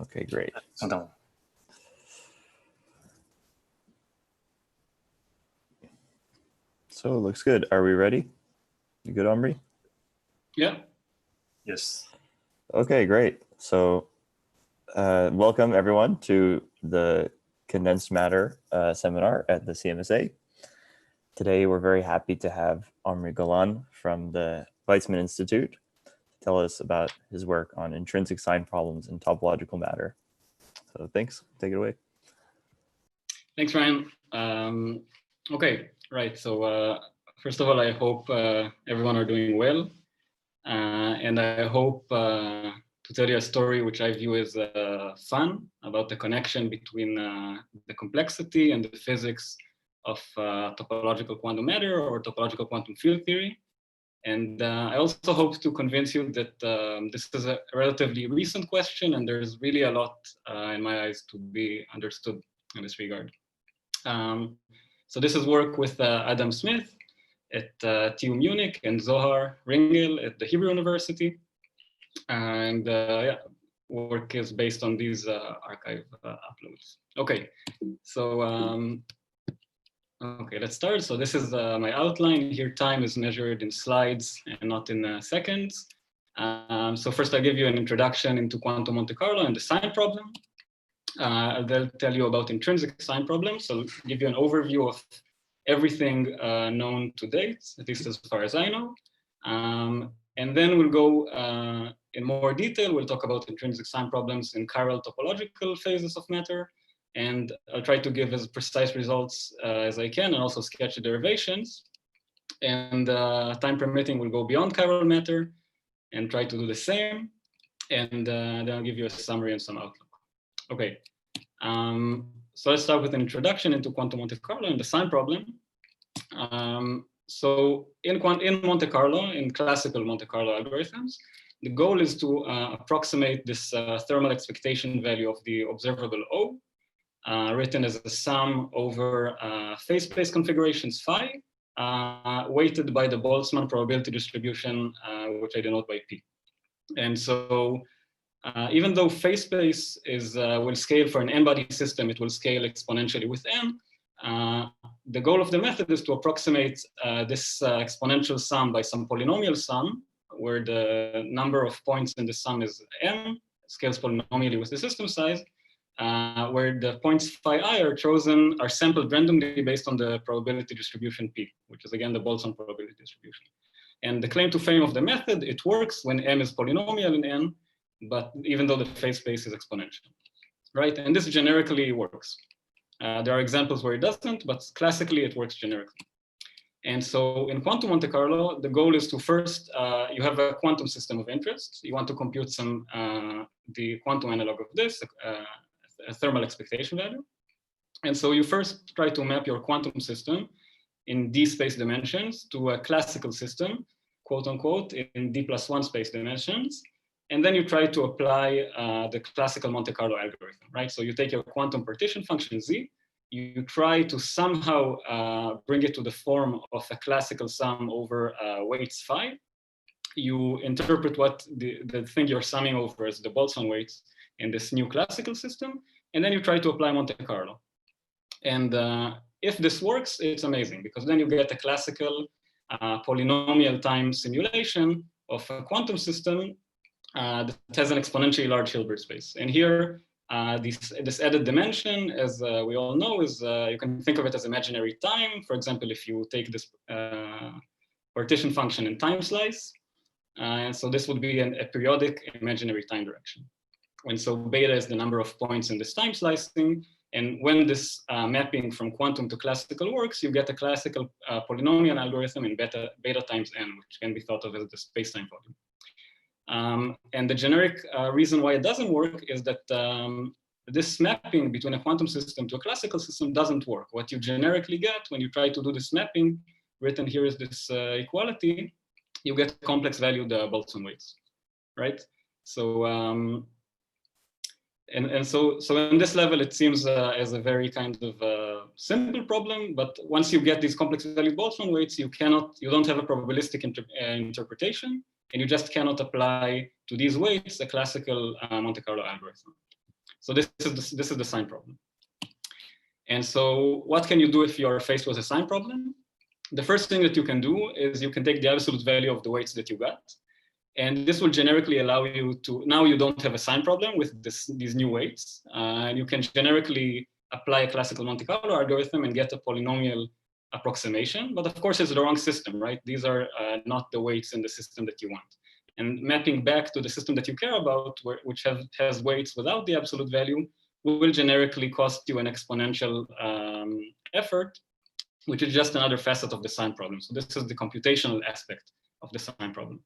Okay, great. So it looks good. Are we ready? You good, Omri? Yeah. Yes. Okay, great. So welcome everyone to the condensed matter seminar at the CMSA. Today, we're very happy to have Omri Golan from the Weizmann Institute to tell us about his work on intrinsic sign problems in topological matter. So thanks, take it away. Thanks, Ryan. Okay, right. So first of all, I hope everyone are doing well. And I hope to tell you a story which I view as fun about the connection between the complexity and the physics of topological quantum matter or topological quantum field theory. And I also hope to convince you that this is a relatively recent question and there's really a lot in my eyes to be understood in this regard. So this is work with Adam Smith at TU Munich and Zohar Ringel at the Hebrew University. And yeah, work is based on these archive uploads. Okay, so okay, let's start. So this is my outline. Here time is measured in slides and not in seconds. So first I'll give you an introduction into quantum Monte Carlo and the sign problem. I'll tell you about intrinsic sign problems. So I'll give you an overview of everything known to date, at least as far as I know. And then we'll go in more detail. We'll talk about intrinsic sign problems in chiral topological phases of matter. And I'll try to give as precise results as I can and also sketch the derivations. And time permitting, we'll go beyond chiral matter and try to do the same. And then I'll give you a summary and some outlook. Okay. So let's start with an introduction into quantum Monte Carlo and the sign problem. So in Monte Carlo, in classical Monte Carlo algorithms, the goal is to approximate this thermal expectation value of the observable O, written as a sum over phase space configurations phi, weighted by the Boltzmann probability distribution, which I denote by P. And so even though phase space will scale for an n-body system, it will scale exponentially with n. The goal of the method is to approximate this exponential sum by some polynomial sum, where the number of points in the sum is n, scales polynomially with the system size, where the points phi I are sampled randomly based on the probability distribution P, which is again the Boltzmann probability distribution. And the claim to fame of the method, it works when m is polynomial in n, but even though the phase space is exponential, right? And this generically works. There are examples where it doesn't, but classically it works generically. And so in quantum Monte Carlo, the goal is to first, you have a quantum system of interest. You want to compute the quantum analog of this, a thermal expectation value. And so you first try to map your quantum system in D space dimensions to a classical system, quote unquote, in D+1 space dimensions. And then you try to apply the classical Monte Carlo algorithm, right? So you take your quantum partition function Z, you try to somehow bring it to the form of a classical sum over weights phi. You interpret what the thing you're summing over as the Boltzmann weights in this new classical system, and then you try to apply Monte Carlo. And if this works, it's amazing, because then you get a classical polynomial time simulation of a quantum system that has an exponentially large Hilbert space. And here, this added dimension, as we all know, is you can think of it as imaginary time. For example, if you take this partition function in time slice, and so this would be a periodic imaginary time direction. And so beta is the number of points in this time slicing. And when this mapping from quantum to classical works, you get a classical polynomial algorithm in beta times n, which can be thought of as the space-time volume. And the generic reason why it doesn't work is that this mapping between a quantum system to a classical system doesn't work. What you generically get when you try to do this mapping, written here is this equality, you get complex valued Boltzmann weights, right? So so in this level, it seems as a very kind of simple problem, but once you get these complex valued Boltzmann weights, you don't have a probabilistic interpretation, and you just cannot apply to these weights a classical Monte Carlo algorithm. So this is the sign problem. And so what can you do if you are faced with a sign problem? The first thing that you can do is you can take the absolute value of the weights that you got. And this will generically allow you to, now you don't have a sign problem with these new weights. And you can generically apply a classical Monte Carlo algorithm and get a polynomial approximation. But of course, it's the wrong system, right? These are not the weights in the system that you want. And mapping back to the system that you care about, which has weights without the absolute value, will generically cost you an exponential effort, which is just another facet of the sign problem. So this is the computational aspect of the sign problem.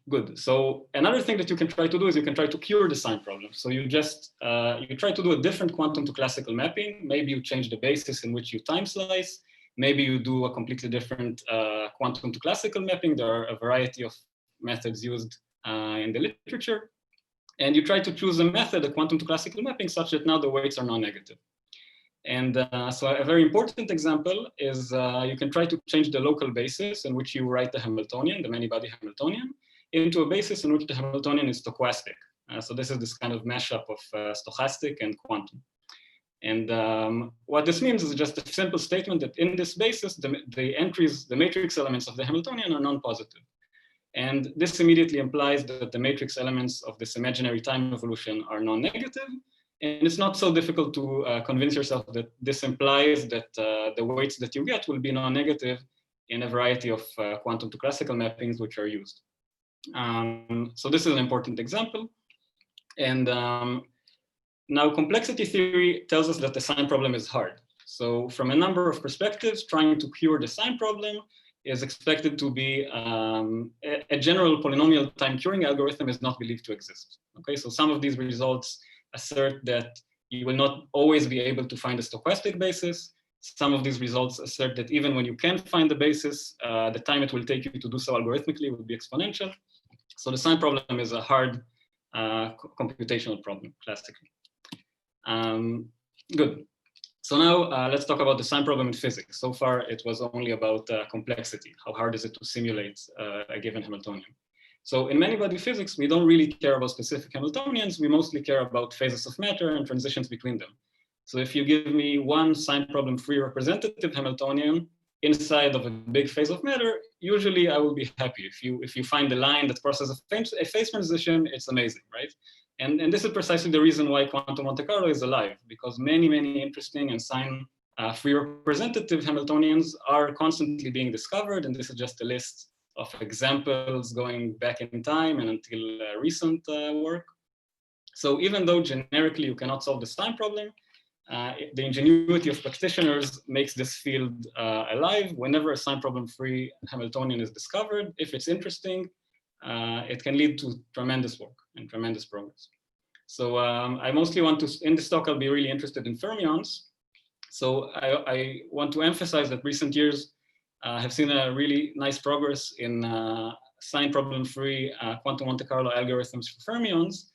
Good. So another thing that you can try to do is you can try to cure the sign problem. So you just you try to do a different quantum to classical mapping. Maybe you change the basis in which you time slice. Maybe you do a completely different quantum to classical mapping. There are a variety of methods used in the literature. And you try to choose a method, a quantum to classical mapping, such that now the weights are non-negative. And so a very important example is you can try to change the local basis in which you write the Hamiltonian, the many-body Hamiltonian, into a basis in which the Hamiltonian is stochastic. So this is this kind of mashup of stochastic and quantum. And what this means is just a simple statement that in this basis, the entries, the matrix elements of the Hamiltonian are non-positive. And this immediately implies that the matrix elements of this imaginary time evolution are non-negative. And it's not so difficult to convince yourself that this implies that the weights that you get will be non-negative in a variety of quantum to classical mappings which are used. So this is an important example. And now complexity theory tells us that the sign problem is hard. So from a number of perspectives, trying to cure the sign problem is expected to be a general polynomial time curing algorithm is not believed to exist. Okay, so some of these results assert that you will not always be able to find a stochastic basis. Some of these results assert that even when you can find the basis, the time it will take you to do so algorithmically will be exponential. So the sign problem is a hard computational problem, classically. Good. So now let's talk about the sign problem in physics. So far, it was only about complexity. How hard is it to simulate a given Hamiltonian? So in many-body physics, we don't really care about specific Hamiltonians. We mostly care about phases of matter and transitions between them. So if you give me one sign problem-free representative Hamiltonian inside of a big phase of matter, usually I will be happy. If you find a line that crosses a phase transition, it's amazing, right? And this is precisely the reason why quantum Monte Carlo is alive, because many, many interesting and sign-free representative Hamiltonians are constantly being discovered. And this is just a list of examples going back in time and until recent work. So even though generically you cannot solve the sign problem, the ingenuity of practitioners makes this field alive. Whenever a sign problem-free Hamiltonian is discovered, if it's interesting, it can lead to tremendous work and tremendous progress. So I mostly want to, in this talk, I'll be really interested in fermions. So I want to emphasize that recent years have seen a really nice progress in sign problem-free quantum Monte Carlo algorithms for fermions.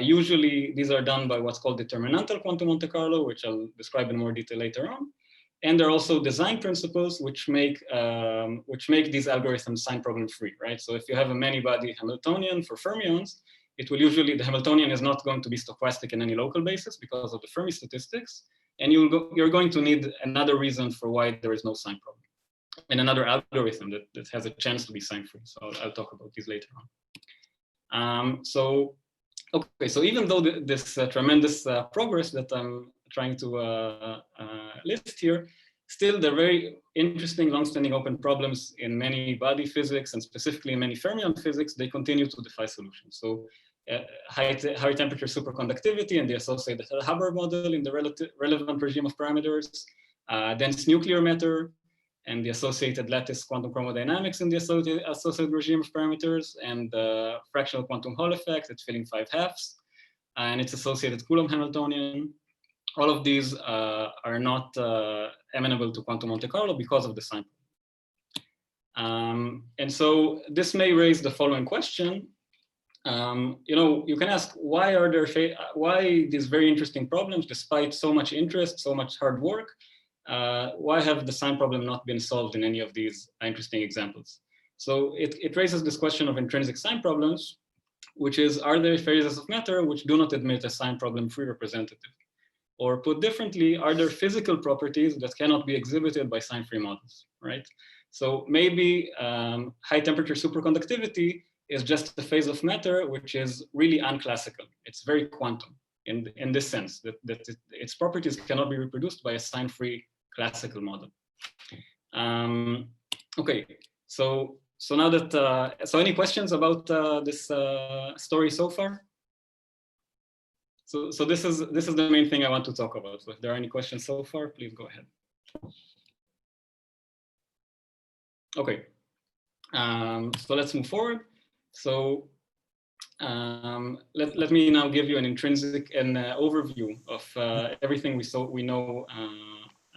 Usually these are done by what's called determinantal quantum Monte Carlo, which I'll describe in more detail later on. And there are also design principles which make these algorithms sign problem free, right? So if you have a many-body Hamiltonian for fermions, it will usually, the Hamiltonian is not going to be stochastic in any local basis because of the Fermi statistics. And you're going to need another reason for why there is no sign problem, and another algorithm that has a chance to be sign free. So I'll talk about these later on. Okay, so even though this tremendous progress that I'm trying to list here, still there are very interesting, long-standing open problems in many body physics and specifically in many fermion physics. They continue to defy solutions. So high temperature superconductivity and the associated Hubbard model in the relevant regime of parameters, dense nuclear matter, and the associated lattice quantum chromodynamics in the associated regime of parameters, and the fractional quantum Hall effect at filling 5/2, and its associated Coulomb Hamiltonian. All of these are not amenable to quantum Monte Carlo because of the sign problem. And so this may raise the following question. You can ask, why these very interesting problems, despite so much interest, so much hard work, why have the sign problem not been solved in any of these interesting examples? So it raises this question of intrinsic sign problems, which is, are there phases of matter which do not admit a sign problem-free representative? Or put differently, are there physical properties that cannot be exhibited by sign-free models, right? So maybe high temperature superconductivity is just a phase of matter which is really unclassical. It's very quantum in this sense, that its properties cannot be reproduced by a sign-free classical model. Okay, so now that, so any questions about this story so far? So this is the main thing I want to talk about. So if there are any questions so far, please go ahead. Okay, so let's move forward. So let me now give you an overview of everything we know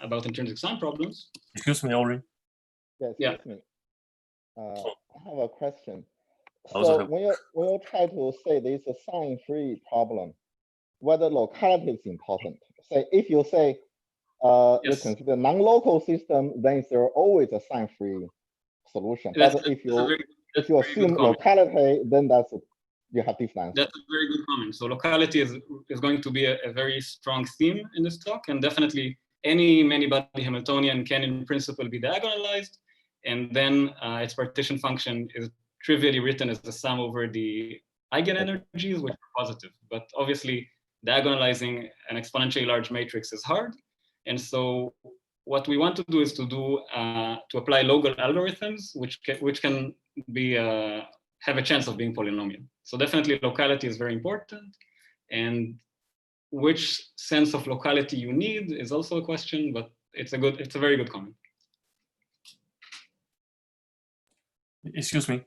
about intrinsic sign problems. Excuse me, Omri. Yeah, excuse me. I have a question. So when you try to say this is a sign-free problem, whether locality is important. Say if you say you consider non-local system, then there always a sign-free solution. But if you assume locality, then you have different answer. That's a very good comment. So locality is going to be a very strong theme in this talk, and definitely any many-body Hamiltonian can in principle be diagonalized, and then its partition function is trivially written as the sum over the eigenenergies, which are positive. But obviously, diagonalizing an exponentially large matrix is hard, and so what we want to do is to apply local algorithms, which can be have a chance of being polynomial. So definitely locality is very important, and which sense of locality you need is also a question, but it's a very good comment. Excuse me.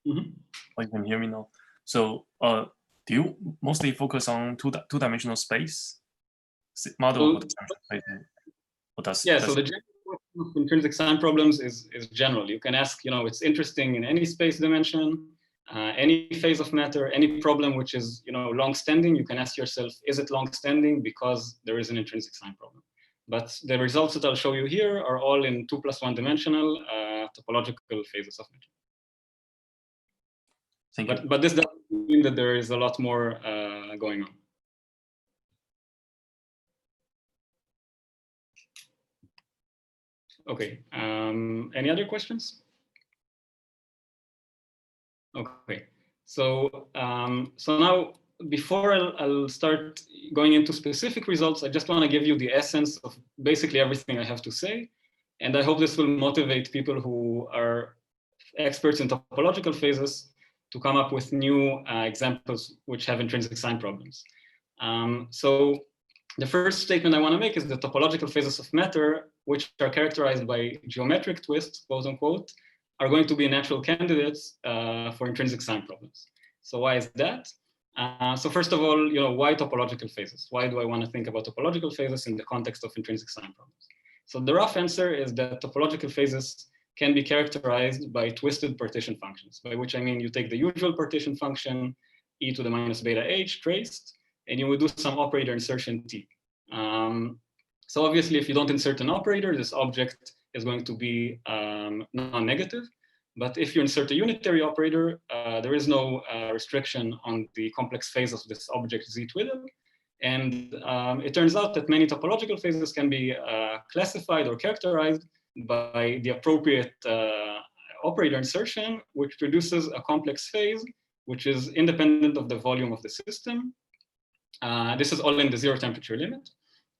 Mm-hmm. Oh, you can hear me now. So do you mostly focus on two-dimensional space model? So the general question of intrinsic sign problems is general. You can ask, it's interesting in any space dimension, any phase of matter, any problem which is, long-standing. You can ask yourself, is it long-standing because there is an intrinsic sign problem? But the results that I'll show you here are all in 2+1 dimensional topological phases of matter. Thank you. But this doesn't mean that there is a lot more going on. Okay, any other questions? Okay, so now before I'll start going into specific results, I just want to give you the essence of basically everything I have to say. And I hope this will motivate people who are experts in topological phases to come up with new examples which have intrinsic sign problems. So the first statement I want to make is that topological phases of matter, which are characterized by geometric twists, quote unquote, are going to be natural candidates for intrinsic sign problems. So why is that? So first of all, why topological phases? Why do I want to think about topological phases in the context of intrinsic sign problems? So the rough answer is that topological phases can be characterized by twisted partition functions, by which I mean you take the usual partition function, e to the minus beta h traced, and you would do some operator insertion t. So obviously, if you don't insert an operator, this object is going to be non-negative. But if you insert a unitary operator, there is no restriction on the complex phase of this object z twiddle. And it turns out that many topological phases can be classified or characterized by the appropriate operator insertion, which produces a complex phase, which is independent of the volume of the system. This is all in the zero temperature limit.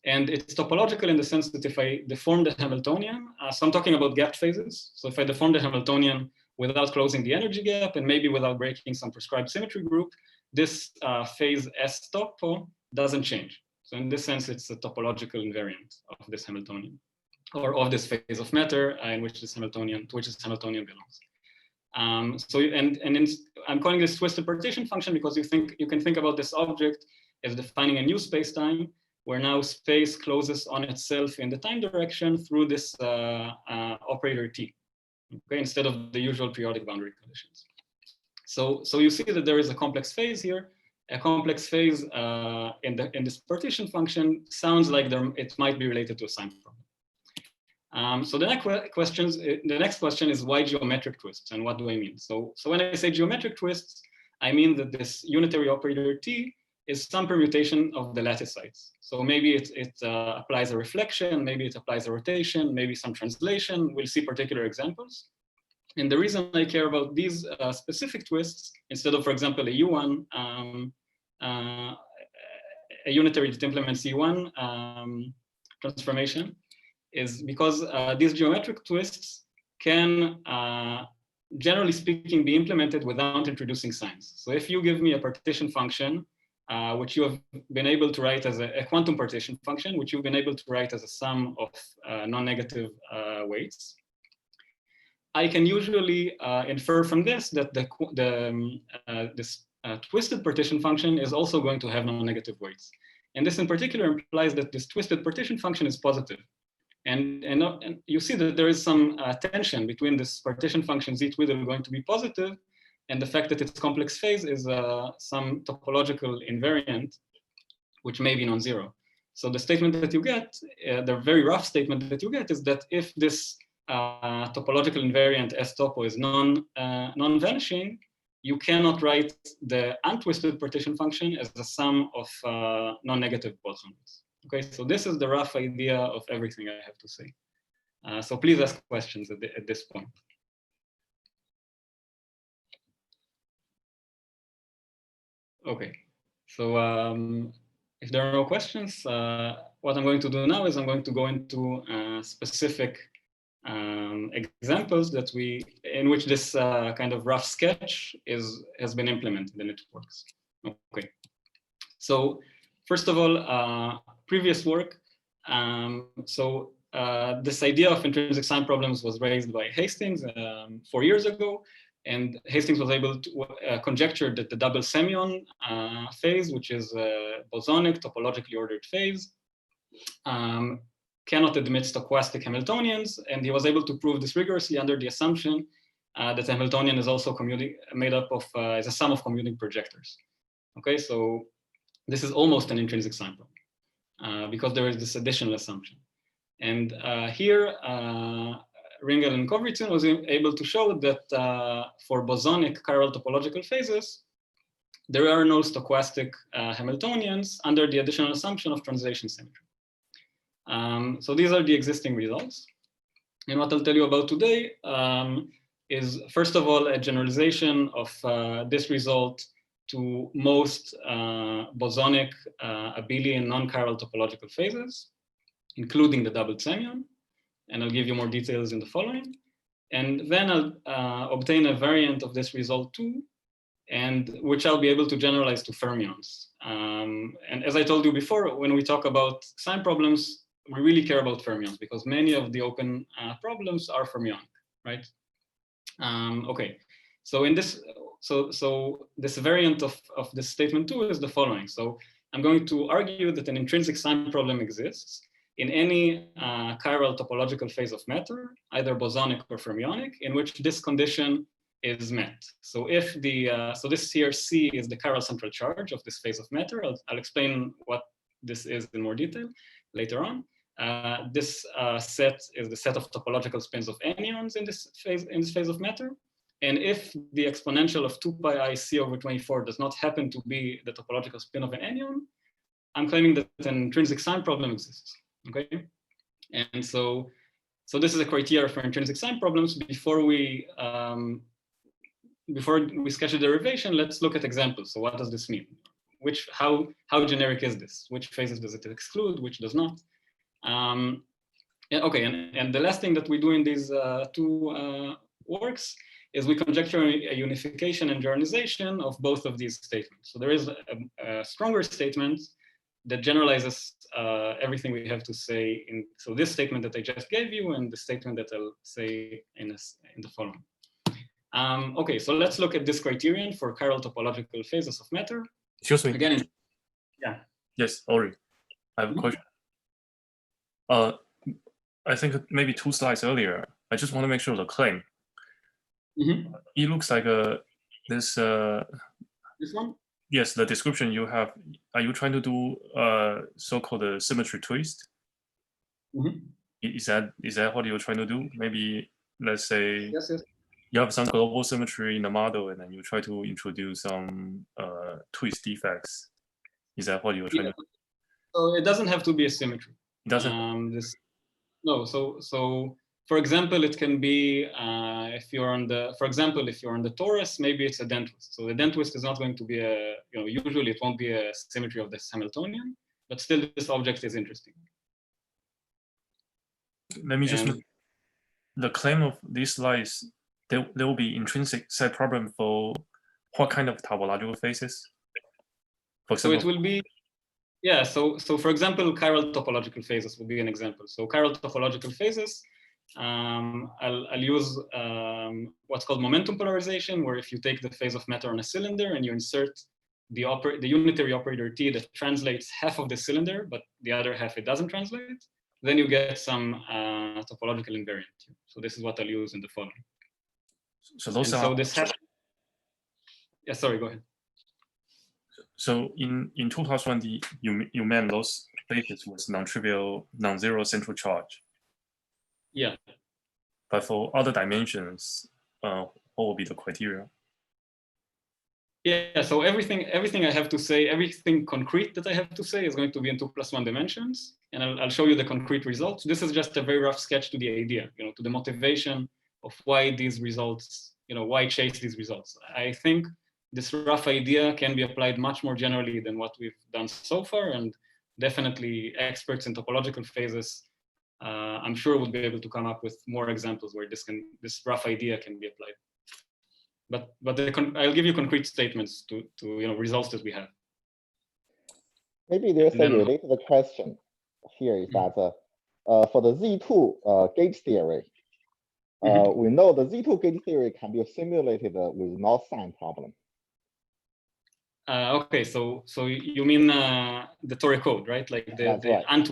And it's topological in the sense that if I deform the Hamiltonian, so I'm talking about gap phases. So if I deform the Hamiltonian without closing the energy gap and maybe without breaking some prescribed symmetry group, this phase S topo doesn't change. So in this sense, it's a topological invariant of this Hamiltonian, or of this phase of matter in which this Hamiltonian, to which this Hamiltonian belongs. I'm calling this twisted partition function because you can think about this object as defining a new space-time where now space closes on itself in the time direction through this operator t, okay, instead of the usual periodic boundary conditions. So you see that there is a complex phase here. A complex phase in this partition function sounds like it might be related to a sign problem. So the next question is why geometric twists, and what do I mean? So when I say geometric twists, I mean that this unitary operator T is some permutation of the lattice sites. So maybe it applies a reflection, maybe it applies a rotation, maybe some translation. We'll see particular examples. And the reason I care about these specific twists, instead of, for example, a U1, a unitary that implements U1 transformation, is because these geometric twists can, generally speaking, be implemented without introducing signs. So if you give me a partition function, which you have been able to write as a quantum partition function, which you've been able to write as a sum of non-negative weights, I can usually infer from this that this twisted partition function is also going to have non-negative weights. And this in particular implies that this twisted partition function is positive. And you see that there is some tension between this partition function z twiddle going to be positive and the fact that its complex phase is some topological invariant, which may be non-zero. So the statement that you get, the very rough statement that you get, is that if this topological invariant S topo is non-vanishing, you cannot write the untwisted partition function as the sum of non-negative bosons. Okay, so this is the rough idea of everything I have to say. So please ask questions at this point. Okay, so if there are no questions, what I'm going to do now is I'm going to go into specific examples that in which this kind of rough sketch has been implemented and it works. Okay, so first of all, previous work. This idea of intrinsic sign problems was raised by Hastings 4 years ago, and Hastings was able to conjecture that the double Semion phase, which is a bosonic topologically ordered phase, cannot admit stochastic Hamiltonians, and he was able to prove this rigorously under the assumption that the Hamiltonian is also made up of is a sum of commuting projectors. Okay, so this is almost an intrinsic sign problem because there is this additional assumption. And here, Ringel and Kovritson was able to show that for bosonic chiral topological phases, there are no stochastic Hamiltonians under the additional assumption of translation symmetry. So these are the existing results. And what I'll tell you about today is, first of all, a generalization of this result to most bosonic abelian non-chiral topological phases, including the double Semion. And I'll give you more details in the following. And then I'll obtain a variant of this result too, and which I'll be able to generalize to fermions. And as I told you before, when we talk about sign problems, we really care about fermions because many of the open problems are fermionic, right? Okay, so in this, so this variant of this statement too is the following. So I'm going to argue that an intrinsic sign problem exists in any chiral topological phase of matter, either bosonic or fermionic, in which this condition is met. So if the, so this here C is the chiral central charge of this phase of matter. I'll explain what this is in more detail later on. This set is the set of topological spins of anyons in this phase of matter. And if the exponential of 2 pi I C over 24 does not happen to be the topological spin of an anyon, I'm claiming that an intrinsic sign problem exists. Okay, and so this is a criteria for intrinsic sign problems. Before we sketch a derivation, let's look at examples. So what does this mean? How generic is this? Which phases does it exclude? Which does not? Okay, and the last thing that we do in these two works is we conjecture a unification and generalization of both of these statements. So there is a stronger statement that generalizes everything we have to say in, so this statement that I just gave you and the statement that I'll say in the following. Okay, so let's look at this criterion for chiral topological phases of matter. Excuse me. Again, yeah. Yes, Omri, I have a question. I think maybe 2 slides earlier, I just want to make sure the claim. It looks like this. This one? Yes, the description you have. Are you trying to do so-called symmetry twist? Is that what you're trying to do? Maybe let's say. Yes, yes. you have some global symmetry in the model, and then you try to introduce some twist defects. Is that what you're trying to do? So it doesn't have to be a symmetry. It doesn't. No. So for example, it can be if you're on the, for example, if you're on the torus, maybe it's a dent twist. So the dent twist is not going to be a, usually it won't be a symmetry of this Hamiltonian, but still this object is interesting. Let me just make the claim of this slide is there will be intrinsic set problem for what kind of topological phases? For example, so it will be, yeah, so for example, chiral topological phases would be an example. So chiral topological phases, I'll use what's called momentum polarization, where if you take the phase of matter on a cylinder and you insert the unitary operator T that translates half of the cylinder, but the other half it doesn't translate, then you get some topological invariant. So this is what I'll use in the following. So those are. So this has. Yeah, sorry, go ahead. So in 2020, you meant those phases with non-trivial, non-zero central charge. Yeah. But for other dimensions, what will be the criteria? Yeah, so everything I have to say, everything concrete that I have to say is going to be in 2+1 dimensions, and I'll show you the concrete results. This is just a very rough sketch to the idea, to the motivation of why these results, why chase these results. I think this rough idea can be applied much more generally than what we've done so far, and definitely experts in topological phases, I'm sure would be able to come up with more examples where this rough idea can be applied. But I'll give you concrete statements to results that we have. Maybe there's a related question here is that for the Z2 gauge theory, we know the Z2 gauge theory can be simulated with no sign problem. Okay, so you mean the Torre code, right? Like the right.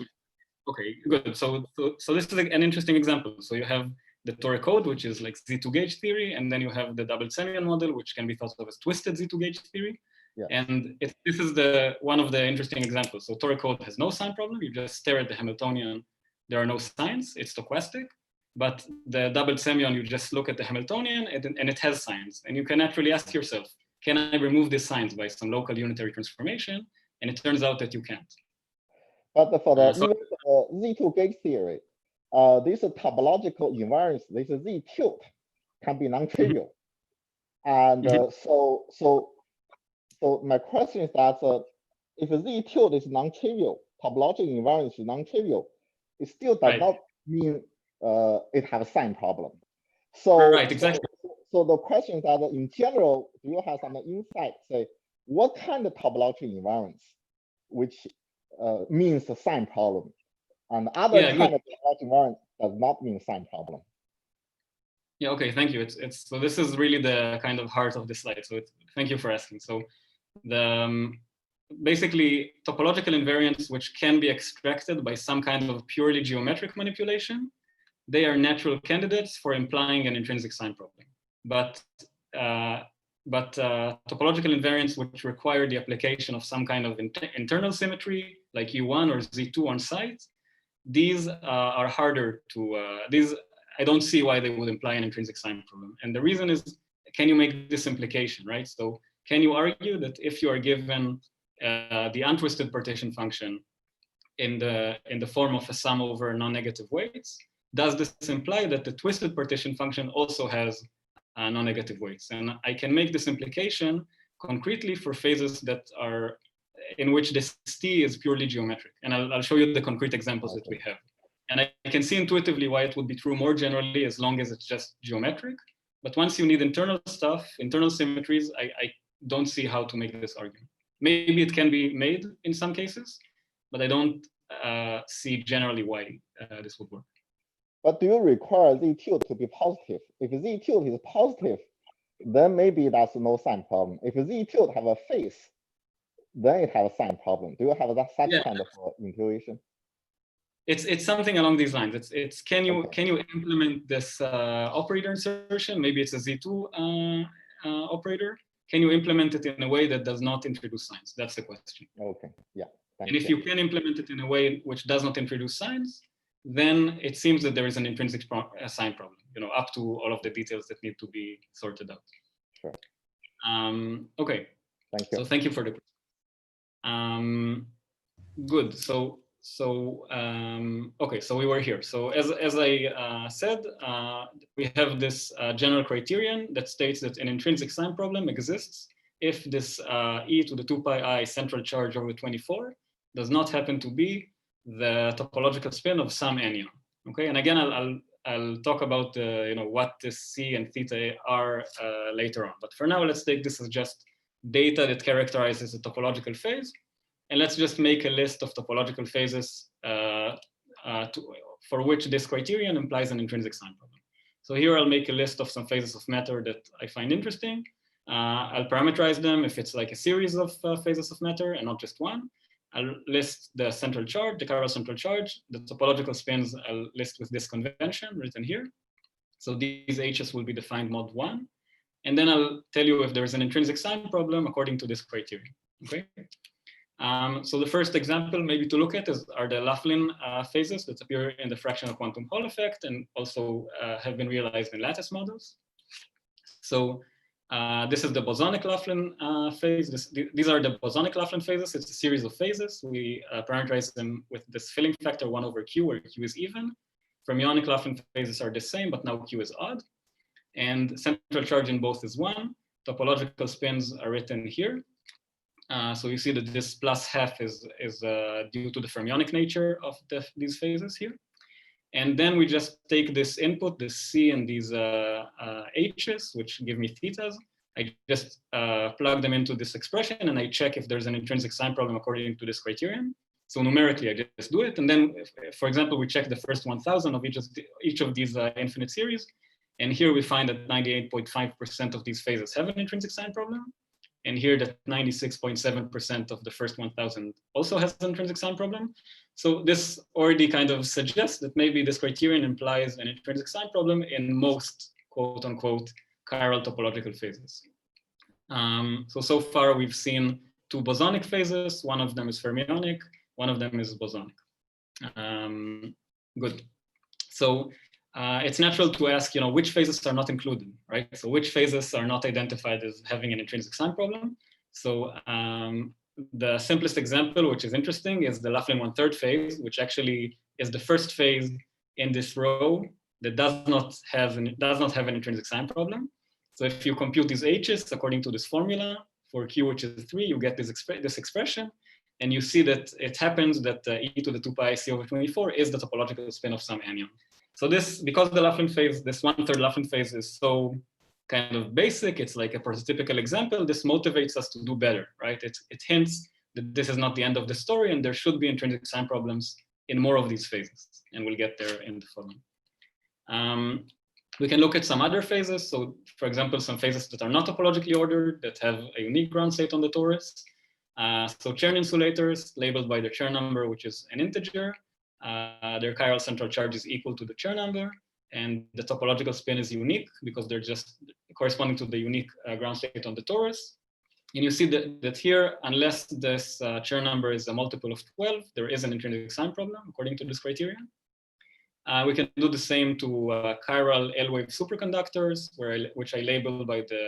Okay, good. So this is an interesting example. So you have the Torre code, which is like Z2 gauge theory, and then you have the double Semion model, which can be thought of as twisted Z2 gauge theory. Yeah. And this is one of the interesting examples. So Torre code has no sign problem. You just stare at the Hamiltonian. There are no signs. It's stochastic. But the double Semion, you just look at the Hamiltonian, and it has signs. And you can naturally ask yourself, can I remove these signs by some local unitary transformation? And it turns out that you can't. But for the Z2 gauge theory, this topological invariance, this Z tilt, can be non-trivial. And so my question is that if Z tilt is non-trivial, topological invariance is non-trivial, it still does not mean it has a sign problem. So, exactly. So the question is that in general, do you have some insight, say, what kind of topological invariance, which means a sign problem, and other kind of topological invariance does not mean sign problem? Yeah, okay, thank you. So this is really the kind of heart of this slide. So thank you for asking. So basically topological invariants, which can be extracted by some kind of purely geometric manipulation, they are natural candidates for implying an intrinsic sign problem. But topological invariants which require the application of some kind of internal symmetry, like U1 or Z2 on site, these are harder to, I don't see why they would imply an intrinsic sign problem. And the reason is, can you make this implication, right? So can you argue that if you are given the untwisted partition function in the form of a sum over non-negative weights, does this imply that the twisted partition function also has non-negative weights? And I can make this implication concretely for phases that are in which this T is purely geometric. And I'll show you the concrete examples that we have. And I can see intuitively why it would be true more generally as long as it's just geometric. But once you need internal stuff, internal symmetries, I don't see how to make this argument. Maybe it can be made in some cases, but I don't see generally why this would work. But do you require Z tilt to be positive? If Z tilt is positive, then maybe that's no sign problem. If Z tilt have a face, then it has a sign problem. Do you have such kind of intuition? It's something along these lines. It's can you implement this operator insertion? Maybe it's a Z2 operator. Can you implement it in a way that does not introduce signs? That's the question. Okay, yeah. And if you can implement it in a way which does not introduce signs, then it seems that there is an intrinsic sign problem. up to all of the details that need to be sorted out. Sure. Okay. Thank you. So thank you for the. Good. Okay, so we were here. So as I said, we have this general criterion that states that an intrinsic sign problem exists if this e to the 2 pi I central charge over 24 does not happen to be the topological spin of some anion. Okay, and again, I'll talk about what this c and theta are later on. But for now, let's take this as just data that characterizes a topological phase. And let's just make a list of topological phases for which this criterion implies an intrinsic sign problem. So here I'll make a list of some phases of matter that I find interesting. I'll parameterize them if it's like a series of phases of matter and not just one. I'll list the central charge, the chiral central charge. The topological spins I'll list with this convention written here. So these H's will be defined mod 1. And then I'll tell you if there's an intrinsic sign problem according to this criterion. Okay. So the first example maybe to look at are the Laughlin phases that appear in the fractional quantum Hall effect and also have been realized in lattice models. So this is the bosonic Laughlin phase. These are the bosonic Laughlin phases. It's a series of phases. We parameterize them with this filling factor 1 over q, where q is even. Fermionic Laughlin phases are the same, but now q is odd. And central charge in both is 1. Topological spins are written here. So you see that this plus half is due to the fermionic nature of these phases here. And then we just take this input, this C and these H's, which give me thetas. I just plug them into this expression and I check if there's an intrinsic sign problem according to this criterion. So numerically, I just do it. And then, for example, we check the first 1,000 of each of these infinite series. And here we find that 98.5% of these phases have an intrinsic sign problem. And here that 96.7% of the first 1,000 also has an intrinsic sign problem. So this already kind of suggests that maybe this criterion implies an intrinsic sign problem in most quote unquote chiral topological phases. So far we've seen 2 bosonic phases. One of them is fermionic, one of them is bosonic. Good. So it's natural to ask, which phases are not included, right? So which phases are not identified as having an intrinsic sign problem? So the simplest example, which is interesting, is the Laughlin 1/3 phase, which actually is the first phase in this row that does not have an intrinsic sign problem. So if you compute these H's according to this formula for Q, which is 3, you get this expression, and you see that it happens that e to the 2 pi c over 24 is the topological spin of some anion. So this, because the Laughlin phase, this 1/3 Laughlin phase is so kind of basic, it's like a prototypical example, this motivates us to do better, right? It hints that this is not the end of the story and there should be intrinsic sign problems in more of these phases, and we'll get there in the following. We can look at some other phases. So for example, some phases that are not topologically ordered, that have a unique ground state on the torus. So Chern insulators labeled by their Chern number, which is an integer. Their chiral central charge is equal to the Chern number, and the topological spin is unique because they're just corresponding to the unique ground state on the torus. And you see that here, unless this Chern number is a multiple of 12, there is an intrinsic sign problem according to this criterion. We can do the same to chiral L-wave superconductors, which I label by the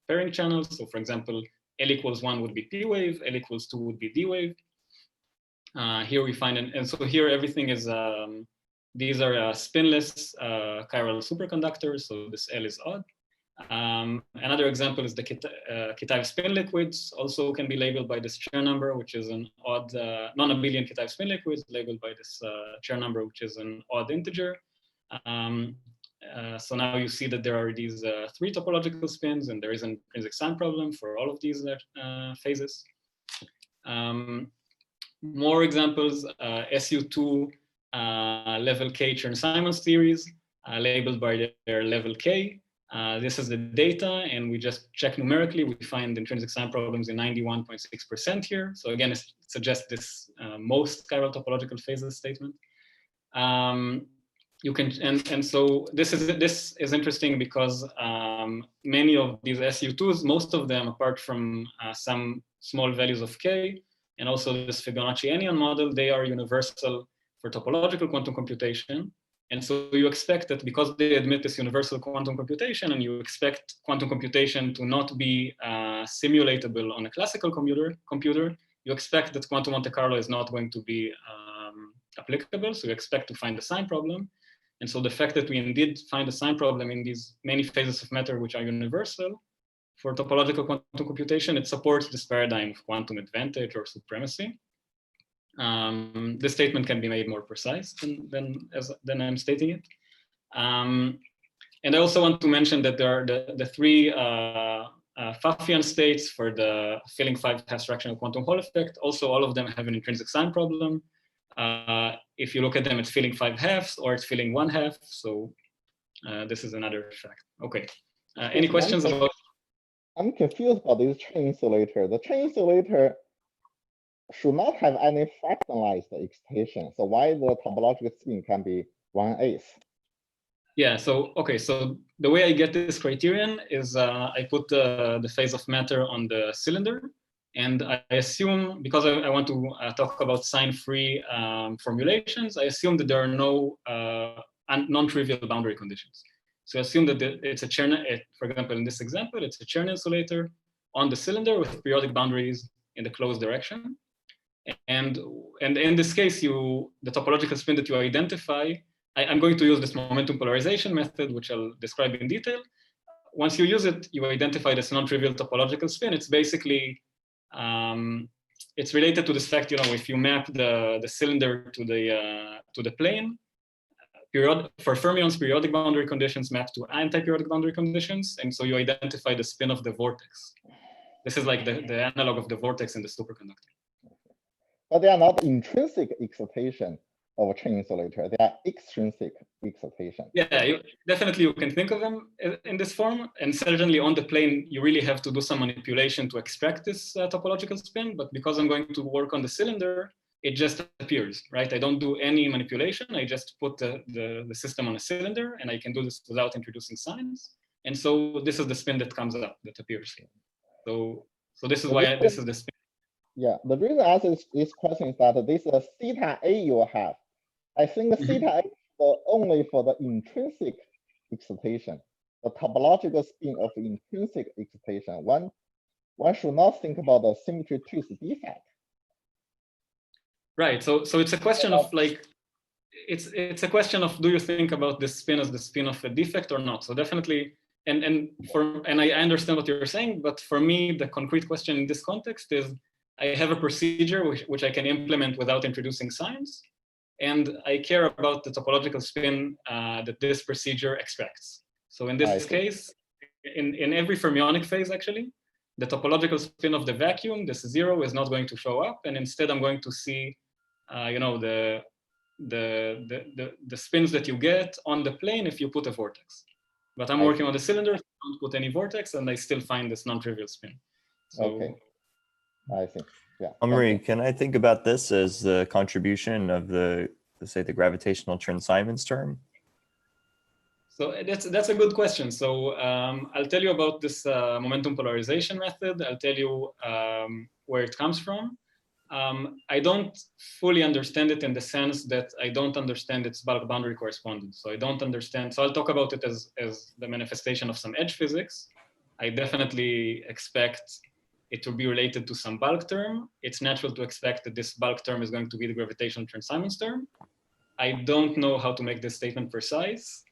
pairing channels. So for example, L equals 1 would be P wave, L equals 2 would be D wave. Here we find, and so here everything is, these are spinless chiral superconductors, so this L is odd. Another example is the Kitaev spin liquids, also can be labeled by this Chern number, which is an odd, non-abelian Kitaev spin liquids, labeled by this Chern number, which is an odd integer. So now you see that there are these 3 topological spins, and there is an intrinsic sign problem for all of these phases. More examples, SU2 level K Chern-Simons theories, labeled by their level K. This is the data, and we just check numerically. We find intrinsic sign problems in 91.6% here. So again, it suggests this most chiral topological phases statement. You can, and so this is interesting because many of these SU2s, most of them, apart from some small values of K, and also this Fibonacci anion model, they are universal for topological quantum computation. And so you expect that because they admit this universal quantum computation, and you expect quantum computation to not be simulatable on a classical computer, you expect that quantum Monte Carlo is not going to be applicable. So you expect to find the sign problem. And so the fact that we indeed find a sign problem in these many phases of matter which are universal for topological quantum computation, it supports this paradigm of quantum advantage or supremacy. This statement can be made more precise than I'm stating it. And I also want to mention that there are the three Pfaffian states for the filling 5 half fractional quantum Hall effect. Also, all of them have an intrinsic sign problem. If you look at them, it's filling 5 halves or it's filling 1 half. So this is another fact. Okay. Any questions about? I'm confused about this chain insulator. The chain insulator should not have any fractionalized excitation. So why the topological spin can be 1/8? Yeah, so okay, so the way I get this criterion is I put the phase of matter on the cylinder, and I assume, because I want to talk about sign-free formulations, I assume that there are no non-trivial boundary conditions. So assume that it's a Chern, for example, in this example, it's a Chern insulator on the cylinder with periodic boundaries in the closed direction. And in this case, the topological spin that you identify, I'm going to use this momentum polarization method, which I'll describe in detail. Once you use it, you identify this non-trivial topological spin. It's basically, it's related to this fact, if you map the cylinder to the plane, for fermions, periodic boundary conditions map to anti-periodic boundary conditions, and so you identify the spin of the vortex. This is like the analog of the vortex in the superconductor. But they are not intrinsic excitation of a chain insulator. They are extrinsic excitation. Yeah, definitely you can think of them in this form. And certainly on the plane, you really have to do some manipulation to extract this topological spin. But because I'm going to work on the cylinder, it just appears, right? I don't do any manipulation. I just put the system on a cylinder, and I can do this without introducing signs. And so this is the spin that comes up, that appears. So this is why this is the spin. Yeah, the reason I ask this question is that this is theta A you have. I think theta A is only for the intrinsic excitation, the topological spin of intrinsic excitation. One should not think about the symmetry tooth defect. Right. So it's a question of like, it's a question of, do you think about this spin as the spin of a defect or not? So definitely, and I understand what you're saying, but for me, the concrete question in this context is, I have a procedure which I can implement without introducing signs, and I care about the topological spin that this procedure extracts. So in this case, in every fermionic phase, actually, the topological spin of the vacuum, this 0, is not going to show up, and instead I'm going to see, the spins that you get on the plane if you put a vortex. But I'm working on the cylinder, so I don't put any vortex, and I still find this non-trivial spin. So, okay. I see. Yeah. Omri, can I think about this as the contribution of say the gravitational Chern-Simons term? So that's a good question. So I'll tell you about this momentum polarization method. I'll tell you where it comes from. I don't fully understand it in the sense that I don't understand its bulk boundary correspondence. So I don't understand. So I'll talk about it as the manifestation of some edge physics. I definitely expect it to be related to some bulk term. It's natural to expect that this bulk term is going to be the gravitational Chern-Simons term. I don't know how to make this statement precise,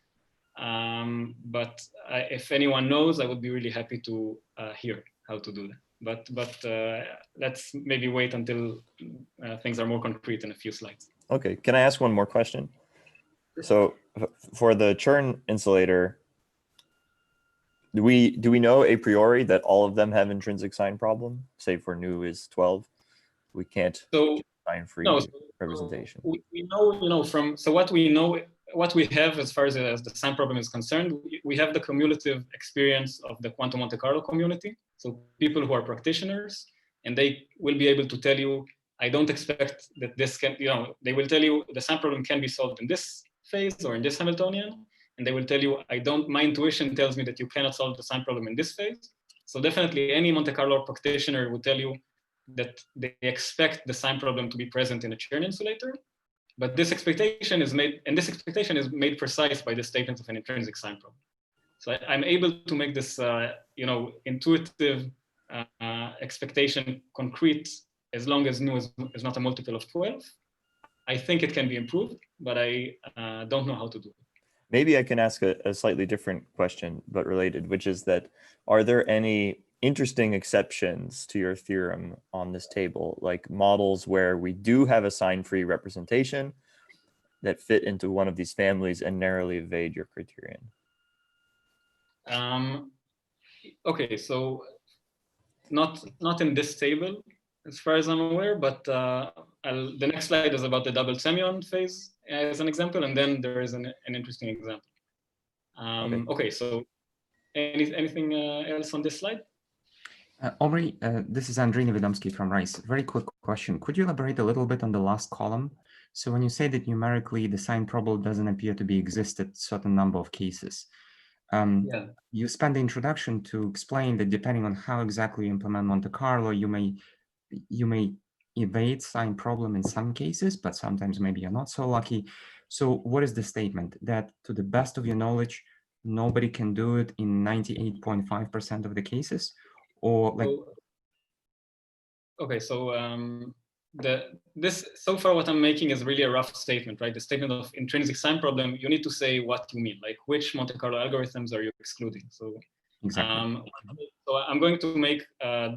but if anyone knows, I would be really happy to hear how to do that. But let's maybe wait until things are more concrete in a few slides. Okay, can I ask one more question? So for the Chern insulator, do we know a priori that all of them have intrinsic sign problem? Say for nu is 12, we can't sign free representation. We know, from what we know, what we have as far as the sign problem is concerned, we have the cumulative experience of the quantum Monte Carlo community. So people who are practitioners, and they will be able to tell you, I don't expect that this can, they will tell you the sign problem can be solved in this phase or in this Hamiltonian. And they will tell you, my intuition tells me that you cannot solve the sign problem in this phase. So definitely any Monte Carlo practitioner will tell you that they expect the sign problem to be present in a Chern insulator. But this expectation is made, and this expectation is made precise by the statement of an intrinsic sign problem. So I'm able to make this, intuitive expectation concrete as long as nu is not a multiple of 12. I think it can be improved, but I don't know how to do it. Maybe I can ask a slightly different question, but related, which is that, are there any interesting exceptions to your theorem on this table, like models where we do have a sign-free representation that fit into one of these families and narrowly evade your criterion? Okay, so not in this table, as far as I'm aware, but the next slide is about the double Semion phase as an example, and then there is an interesting example. Okay, so anything else on this slide? Omri, this is Andrei Nevedomsky from Rice. Very quick question. Could you elaborate a little bit on the last column? So when you say that numerically the sign problem doesn't appear to be existed certain number of cases, you spend the introduction to explain that depending on how exactly you implement Monte Carlo, you may evade sign problem in some cases, but sometimes maybe you're not so lucky. So what is the statement? That to the best of your knowledge, nobody can do it in 98.5% of the cases? Or like, okay, so so far what I'm making is really a rough statement, right? The statement of intrinsic sign problem, you need to say what you mean, like which Monte Carlo algorithms are you excluding? So, exactly. So I'm going to make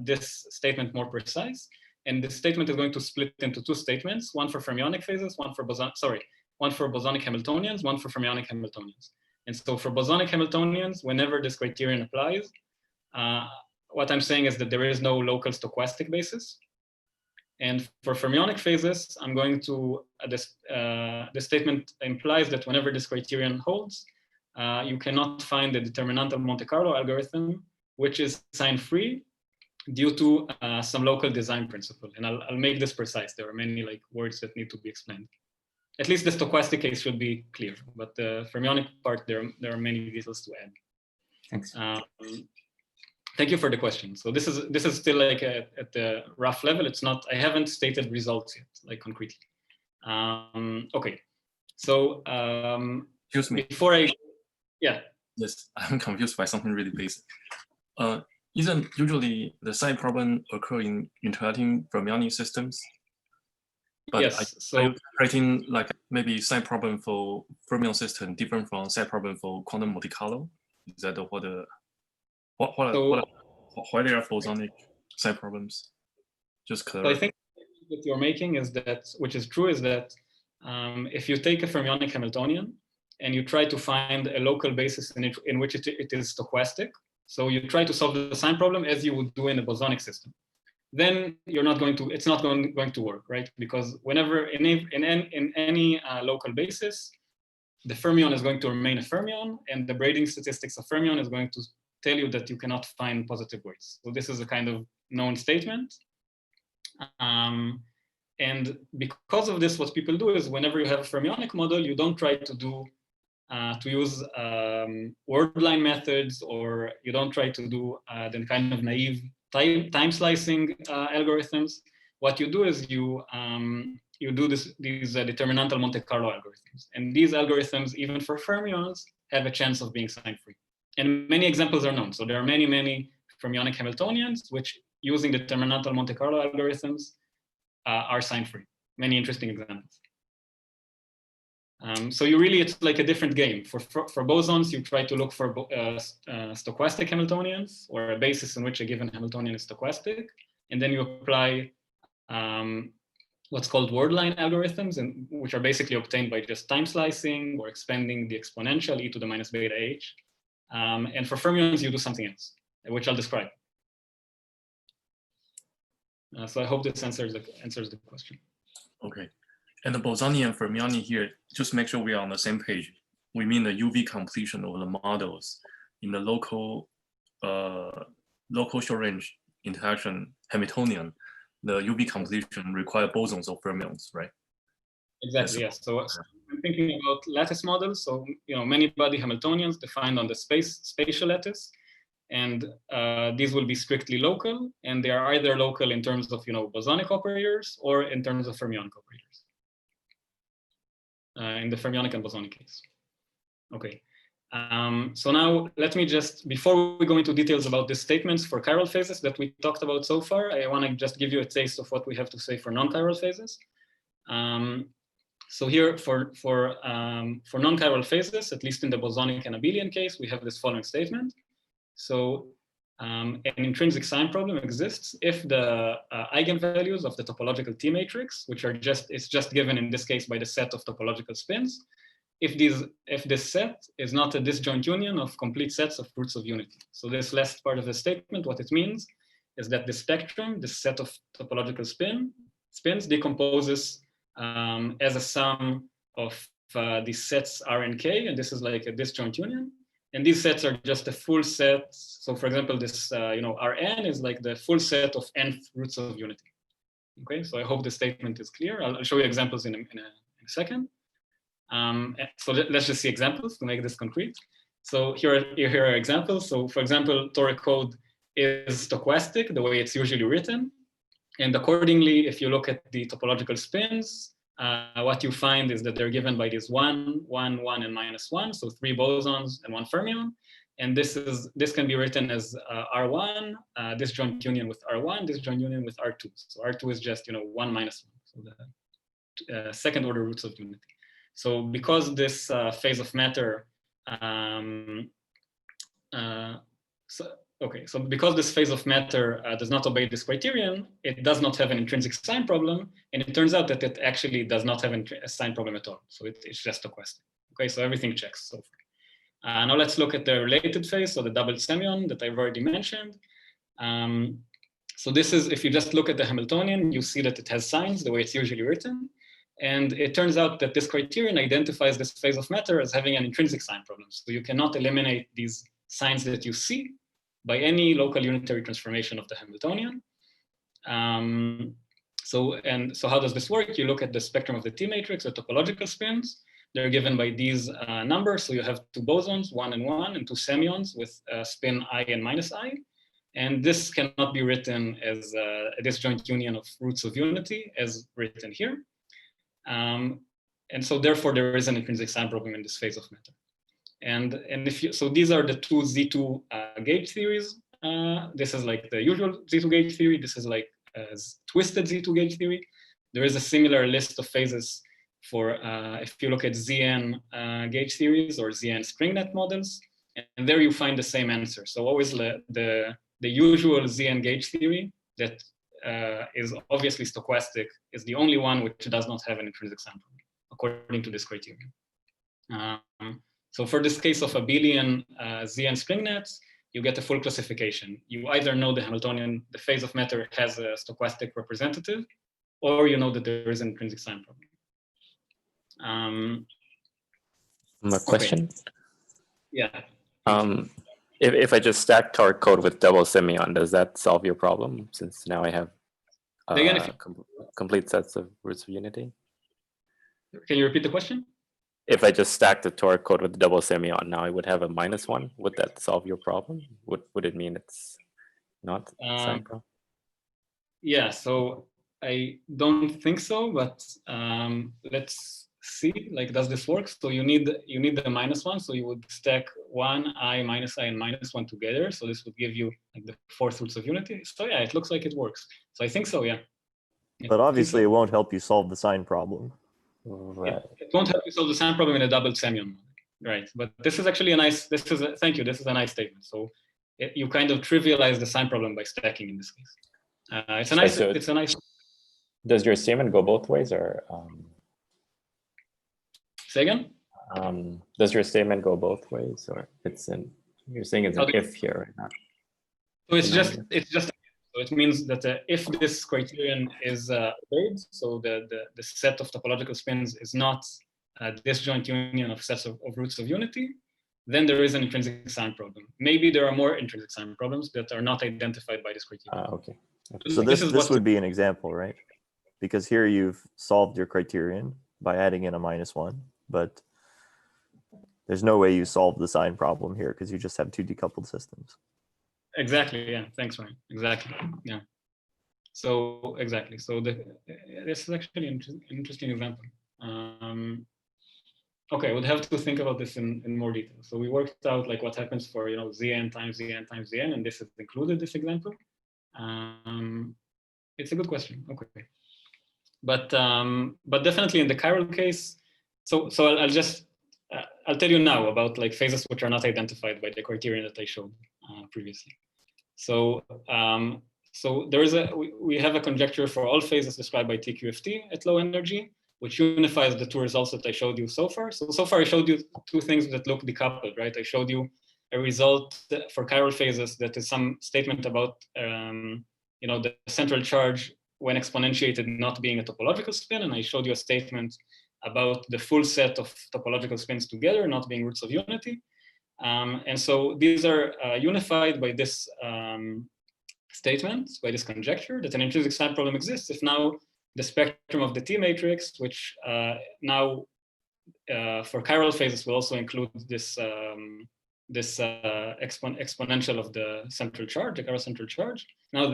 this statement more precise, and this statement is going to split into two statements: one for fermionic phases, one for bosonic Hamiltonians, one for fermionic Hamiltonians. And so for bosonic Hamiltonians, whenever this criterion applies, what I'm saying is that there is no local stochastic basis. And for fermionic phases, I'm going to, the statement implies that whenever this criterion holds, you cannot find the determinantal Monte Carlo algorithm, which is sign-free due to some local design principle. And I'll make this precise. There are many words that need to be explained. At least the stochastic case should be clear, but the fermionic part, there are many details to add. Thanks. Thank you for the question. So this is still at the rough level. It's not, I haven't stated results yet, concretely. Okay, so excuse me. Before yeah. Yes, I'm confused by something really basic. Isn't usually the sign problem occur in interacting fermionic systems? But yes, are you writing maybe sign problem for fermion system different from sign problem for quantum Monte Carlo? Is that why they are bosonic sign problems? Just clarify. So I think what you're making is that, which is true, is that if you take a fermionic Hamiltonian and you try to find a local basis in which it is stochastic, so you try to solve the sign problem as you would do in a bosonic system, then it's not going to work, right? Because whenever in any local basis, the fermion is going to remain a fermion, and the braiding statistics of fermion is going to tell you that you cannot find positive weights. So this is a kind of known statement. And because of this, what people do is whenever you have a fermionic model, you don't try to use word line methods, or you don't try to do the kind of naive time slicing algorithms. What you do is you do these determinantal Monte Carlo algorithms. And these algorithms, even for fermions, have a chance of being sign-free. And many examples are known. So there are many, many fermionic Hamiltonians, which using determinantal Monte Carlo algorithms are sign-free. Many interesting examples. So it's like a different game. For bosons, you try to look for stochastic Hamiltonians, or a basis in which a given Hamiltonian is stochastic. And then you apply what's called word line algorithms, which are basically obtained by just time slicing or expanding the exponential e to the minus beta h. And for fermions, you do something else, which I'll describe. So I hope this answers the question. Okay. And the bosonian and fermionic here, just make sure we are on the same page. We mean the UV completion of the models in the local short range interaction Hamiltonian. The UV completion require bosons or fermions, right? Exactly, yes. So I'm thinking about lattice models. So many body Hamiltonians defined on the spatial lattice, and these will be strictly local, and they are either local in terms of bosonic operators or in terms of fermionic operators. in the fermionic and bosonic case. Okay. So now let me just, before we go into details about the statements for chiral phases that we talked about so far, I want to just give you a taste of what we have to say for non-chiral phases. So here for non-chiral phases, at least in the bosonic and abelian case, we have this following statement. So an intrinsic sign problem exists if the eigenvalues of the topological T matrix, which are it's just given in this case by the set of topological spins, if this set is not a disjoint union of complete sets of roots of unity. So this last part of the statement, what it means is that the spectrum, this set of topological spins, decomposes as a sum of these sets R and K, and this is like a disjoint union. And these sets are just a full set. So for example, this Rn is like the full set of nth roots of unity. Okay, so I hope the statement is clear. I'll show you examples in a second. So let's just see examples to make this concrete. So here are examples. So for example, toric code is stochastic, the way it's usually written. And accordingly, if you look at the topological spins, what you find is that they're given by these 1, 1, 1, and -1, so 3 bosons and 1 fermion. And this can be written as R1, disjoint union with R1, disjoint union with R2. So R2 is just 1 -1, so the second order roots of unity. So because this phase of matter, so because this phase of matter does not obey this criterion, it does not have an intrinsic sign problem, and it turns out that it actually does not have a sign problem at all. So it's just stochastic. Okay, so everything checks so far. Now let's look at the related phase, so the double Semion that I've already mentioned. So this is, if you just look at the Hamiltonian, you see that it has signs the way it's usually written. And it turns out that this criterion identifies this phase of matter as having an intrinsic sign problem. So you cannot eliminate these signs that you see by any local unitary transformation of the Hamiltonian. So how does this work? You look at the spectrum of the T matrix, the topological spins. They're given by these numbers. So you have 2 bosons, 1 and 1, and 2 Semions with spin I and -I. And this cannot be written as a disjoint union of roots of unity as written here. And so therefore there is an intrinsic sign problem in this phase of matter. And so these are the 2 Z2 gauge theories. This is like the usual Z2 gauge theory. This is like twisted Z2 gauge theory. There is a similar list of phases for if you look at ZN gauge theories or ZN stringnet models, and there you find the same answer. So always the usual ZN gauge theory that is obviously stochastic is the only one which does not have an intrinsic sign problem, according to this criterion. So for this case of abelian ZN stringnets, you get a full classification. You either know the Hamiltonian, the phase of matter has a stochastic representative, or you know that there is an intrinsic sign problem. A question? Okay. Yeah. If I just stack toric code with double Semion, does that solve your problem? Since now I have complete sets of roots of unity. Can you repeat the question? If I just stack the toric code with the double Semion, now I would have a -1. Would that solve your problem? Would it mean it's not a sign problem? Yeah, so I don't think so, but let's see. Like, does this work? So you need the -1. So you would stack 1 I minus I and -1 together. So this would give you like the 4th roots of unity. So yeah, it looks like it works. So I think so. Yeah. But obviously, it won't help you solve the sign problem. Right. It won't help you solve the sign problem in a double Semion, right? But this is actually a nice. Thank you. This is a nice statement. So you kind of trivialize the sign problem by stacking in this case. It's a nice. It's a nice. Does your statement go both ways, or? Say again? Does your statement go both ways, or you're saying it's an if here right now? So it's just so it means that if this criterion is obeyed, so the set of topological spins is not a disjoint union of sets of roots of unity, then there is an intrinsic sign problem. Maybe there are more intrinsic sign problems that are not identified by this criterion. Okay. So this would be an example, right? Because here you've solved your criterion by adding in a -1, but there's no way you solve the sign problem here because you just have 2 decoupled systems. Exactly. Yeah. Thanks, Ryan. Exactly. Yeah. So exactly. So this is actually an interesting example. Okay, we'd have to think about this in more detail. So we worked out like what happens for Zn times Zn times Zn, and this is included, this example. It's a good question. Okay, but definitely in the chiral case, so I'll just I'll tell you now about like phases which are not identified by the criterion that I showed previously. So so there is we have a conjecture for all phases described by TQFT at low energy, which unifies the two results that I showed you so far. So far I showed you two things that look decoupled, right? I showed you a result for chiral phases that is some statement about the central charge when exponentiated not being a topological spin, and I showed you a statement about the full set of topological spins together not being roots of unity. And so these are unified by this statement, by this conjecture that an intrinsic sign problem exists if now the spectrum of the T matrix, which now for chiral phases will also include this exponential of the central charge, the chiral central charge. Now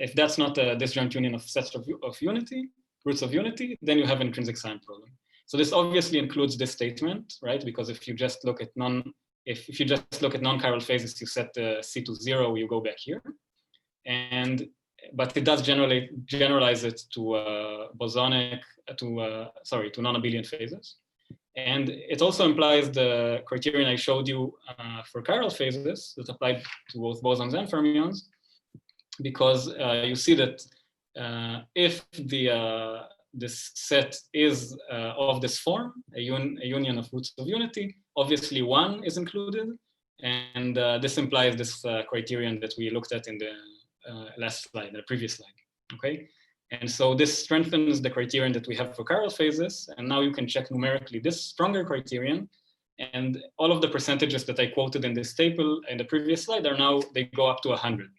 if that's not a disjoint union of sets of unity, roots of unity, then you have an intrinsic sign problem. So this obviously includes this statement, right? Because if you just look at non-chiral phases, you set the C to 0, you go back here. But it does generalize it to bosonic, to non-abelian phases. And it also implies the criterion I showed you for chiral phases that applied to both bosons and fermions, because you see that if this set is of this form, a union of roots of unity, obviously 1 is included. And this implies this criterion that we looked at in the last slide, the previous slide, okay? And so this strengthens the criterion that we have for chiral phases. And now you can check numerically this stronger criterion. And all of the percentages that I quoted in this table in the previous slide are now, they go up to 100.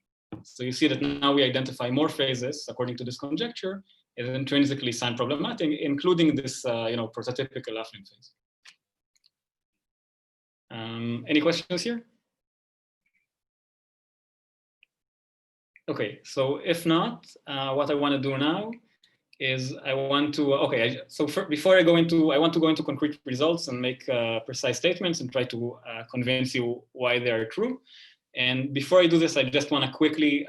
So you see that now we identify more phases, according to this conjecture, is intrinsically sign problematic, including this prototypical Laughlin phase. Any questions here? Okay, so if not, what I want to do now is I want to, before I go into, I want to go into concrete results and make precise statements and try to convince you why they are true. And before I do this, I just want to quickly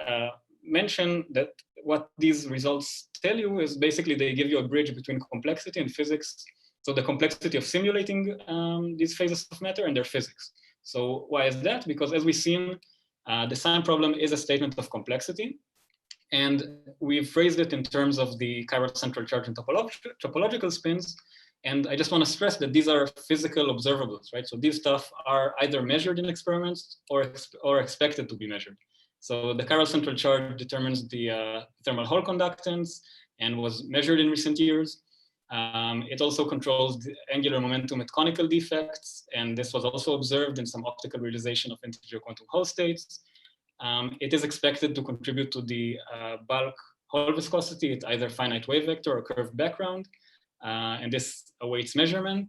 mention that what these results tell you is basically they give you a bridge between complexity and physics. So the complexity of simulating these phases of matter and their physics. So why is that? Because as we've seen, the sign problem is a statement of complexity. And we've phrased it in terms of the chiral central charge and topological spins. And I just want to stress that these are physical observables, right? So these stuff are either measured in experiments or expected to be measured. So the chiral central charge determines the thermal Hall conductance and was measured in recent years. It also controls the angular momentum at conical defects, and this was also observed in some optical realization of integer quantum Hall states. It is expected to contribute to the bulk Hall viscosity at either finite wave vector or curved background, and this awaits measurement.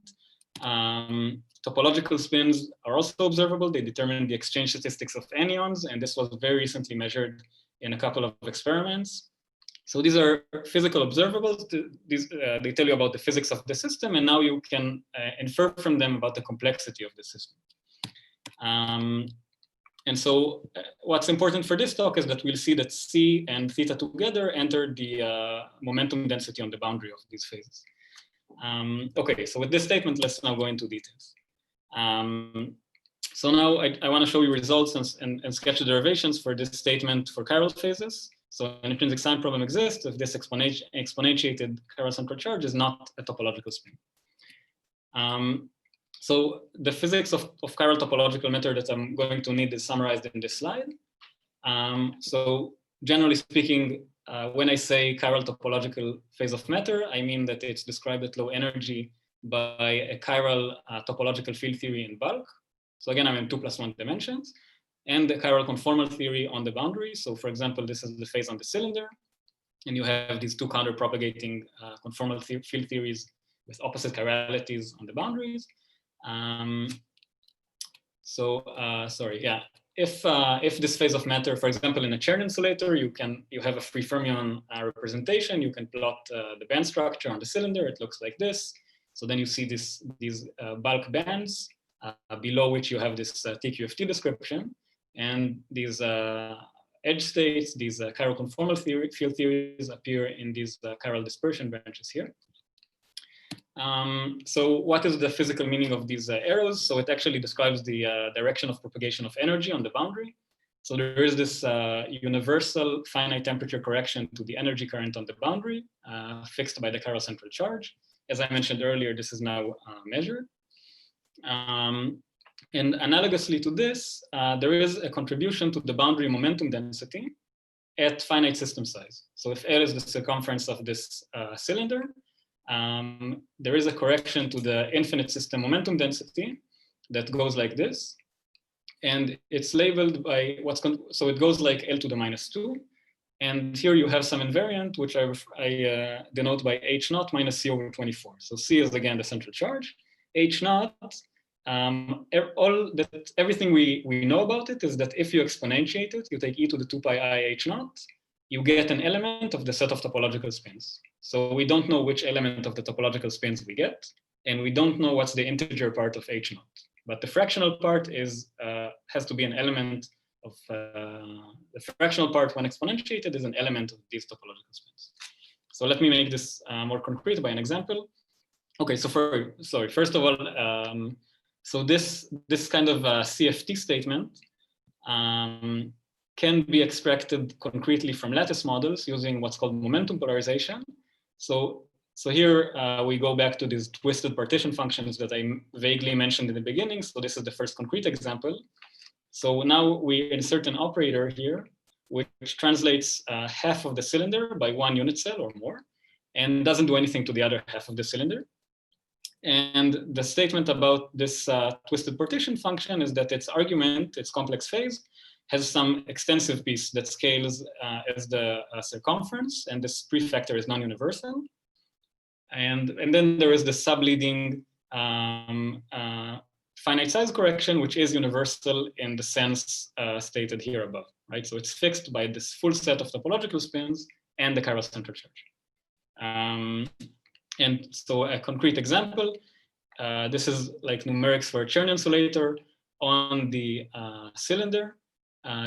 Topological spins are also observable. They determine the exchange statistics of anyons, and this was very recently measured in a couple of experiments. So these are physical observables. They tell you about the physics of the system, and now you can infer from them about the complexity of the system. And so what's important for this talk is that we'll see that C and theta together enter the momentum density on the boundary of these phases. Okay, so with this statement, let's now go into details. So now I want to show you results and sketch the derivations for this statement for chiral phases. So an intrinsic sign problem exists if this exponentiated chiral central charge is not a topological spin. So the physics of chiral topological matter that I'm going to need is summarized in this slide. So generally speaking, when I say chiral topological phase of matter, I mean that it's described at low energy by a chiral topological field theory in bulk. So again, I'm in 2+1 dimensions, and the chiral conformal theory on the boundary. So for example, this is the phase on the cylinder, and you have these two counter-propagating conformal field theories with opposite chiralities on the boundaries. If this phase of matter, for example, in a Chern insulator, you have a free fermion representation. You can plot the band structure on the cylinder. It looks like this. So then you see these bulk bands below which you have this TQFT description, and these edge states, these chiral conformal field theories appear in these chiral dispersion branches here. So what is the physical meaning of these arrows? So it actually describes the direction of propagation of energy on the boundary. So there is this universal finite temperature correction to the energy current on the boundary, fixed by the chiral central charge. As I mentioned earlier, this is now measured. And analogously to this, there is a contribution to the boundary momentum density at finite system size. So if L is the circumference of this cylinder, there is a correction to the infinite system momentum density that goes like this. And it's labeled by so it goes like L to the -2. And here you have some invariant, which I denote by H naught minus C over 24. So C is again the central charge. H naught, everything we know about it is that if you exponentiate it, you take e to the 2 pi I H naught, you get an element of the set of topological spins. So we don't know which element of the topological spins we get, and we don't know what's the integer part of H naught. But the fractional part has to be an element of the fractional part when exponentiated is an element of these topological spins. So let me make this more concrete by an example. Okay, so first of all, so this kind of CFT statement can be extracted concretely from lattice models using what's called momentum polarization. So here we go back to these twisted partition functions that I vaguely mentioned in the beginning. So this is the first concrete example. So now we insert an operator here, which translates half of the cylinder by one unit cell or more, and doesn't do anything to the other half of the cylinder. And the statement about this twisted partition function is that its argument, its complex phase, has some extensive piece that scales as the circumference, and this prefactor is non-universal. And then there is the subleading finite size correction, which is universal in the sense stated here above, right? So it's fixed by this full set of topological spins and the chiral central charge. And so a concrete example, this is like numerics for a Chern insulator on the cylinder,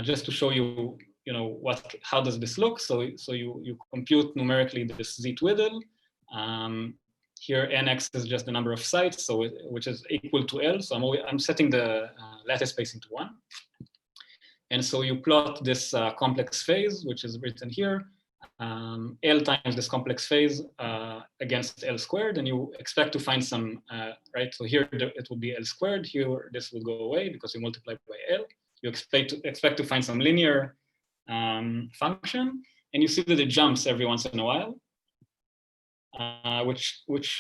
just to show you, how does this look? So you compute numerically this Z twiddle. Here nx is just the number of sites, so which is equal to L. So I'm setting the lattice spacing to 1. And so you plot this complex phase, which is written here, L times this complex phase against L squared, and you expect to find some, right? So here it would be L squared, here this would go away because you multiply by L. You expect to find some linear function, and you see that it jumps every once in a while. Which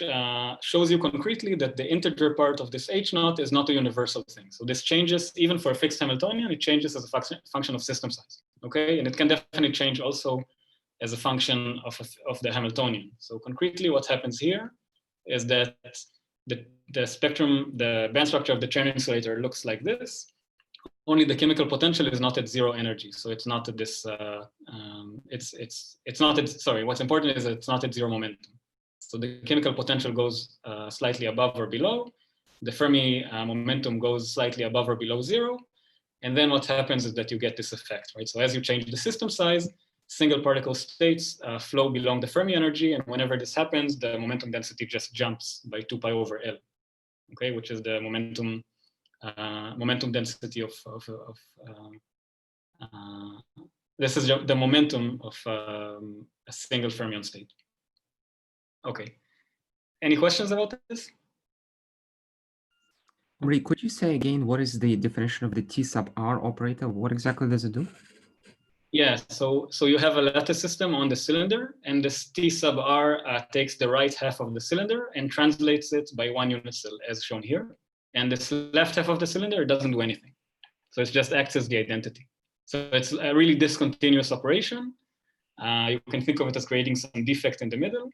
shows you concretely that the integer part of this H naught is not a universal thing. So this changes, even for a fixed Hamiltonian, it changes as a function of system size, okay? And it can definitely change also as a function of the Hamiltonian. So concretely what happens here is that the spectrum, the band structure of the Chern insulator looks like this, only the chemical potential is not at zero energy. So it's not at this, it's not at, sorry, what's important is that it's not at zero momentum. So the chemical potential goes slightly above or below. The Fermi momentum goes slightly above or below 0. And then what happens is that you get this effect, right? So as you change the system size, single particle states flow below the Fermi energy. And whenever this happens, the momentum density just jumps by 2 pi over L, okay? Which is the momentum density of this is the momentum of a single fermion state. Okay. Any questions about this? Omri, could you say again what is the definition of the T sub R operator? What exactly does it do? Yeah, so you have a lattice system on the cylinder, and this T sub R takes the right half of the cylinder and translates it by one unit cell, as shown here. And this left half of the cylinder doesn't do anything. So it just acts as the identity. So it's a really discontinuous operation. You can think of it as creating some defect in the middle.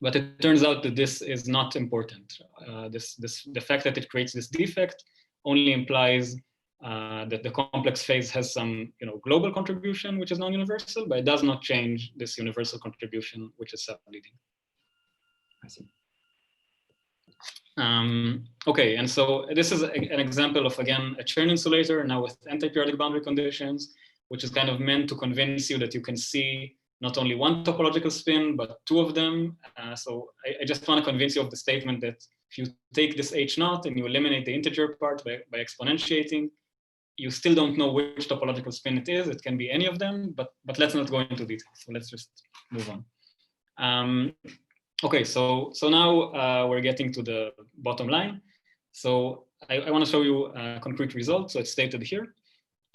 But it turns out that this is not important. The fact that it creates this defect only implies that the complex phase has some global contribution, which is non-universal, but it does not change this universal contribution, which is subleading. I see. Okay, and so this is an example of, again, a Chern insulator now with anti-periodic boundary conditions, which is kind of meant to convince you that you can see not only one topological spin, but two of them. So I just want to convince you of the statement that if you take this H0 and you eliminate the integer part by exponentiating, you still don't know which topological spin it is. It can be any of them, but let's not go into detail. So let's just move on. Okay, so now we're getting to the bottom line. So I want to show you a concrete result. So it's stated here.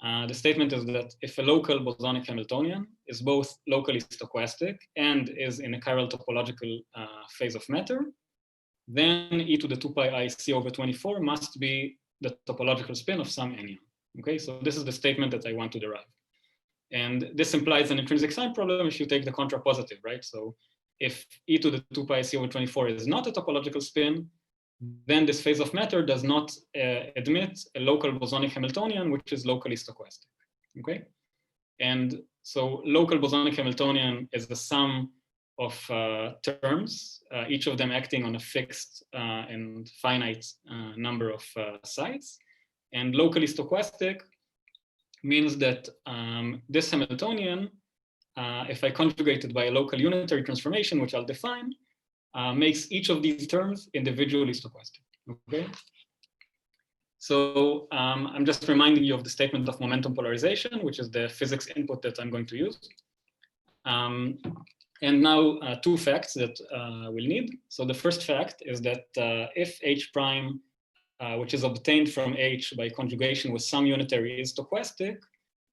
The statement is that if a local bosonic Hamiltonian is both locally stochastic and is in a chiral topological phase of matter, then e to the 2 pi I c over 24 must be the topological spin of some anion. Okay, so this is the statement that I want to derive. And this implies an intrinsic sign problem if you take the contrapositive, right? So if e to the 2 pi c over 24 is not a topological spin, then this phase of matter does not admit a local bosonic Hamiltonian, which is locally stochastic, okay? And so local bosonic Hamiltonian is the sum of terms, each of them acting on a fixed and finite number of sites. And locally stochastic means that this Hamiltonian, if I conjugate it by a local unitary transformation, which I'll define, makes each of these terms individually stochastic, okay? So I'm just reminding you of the statement of momentum polarization, which is the physics input that I'm going to use. And now two facts that we'll need. So the first fact is that if H prime, which is obtained from H by conjugation with some unitary is stochastic,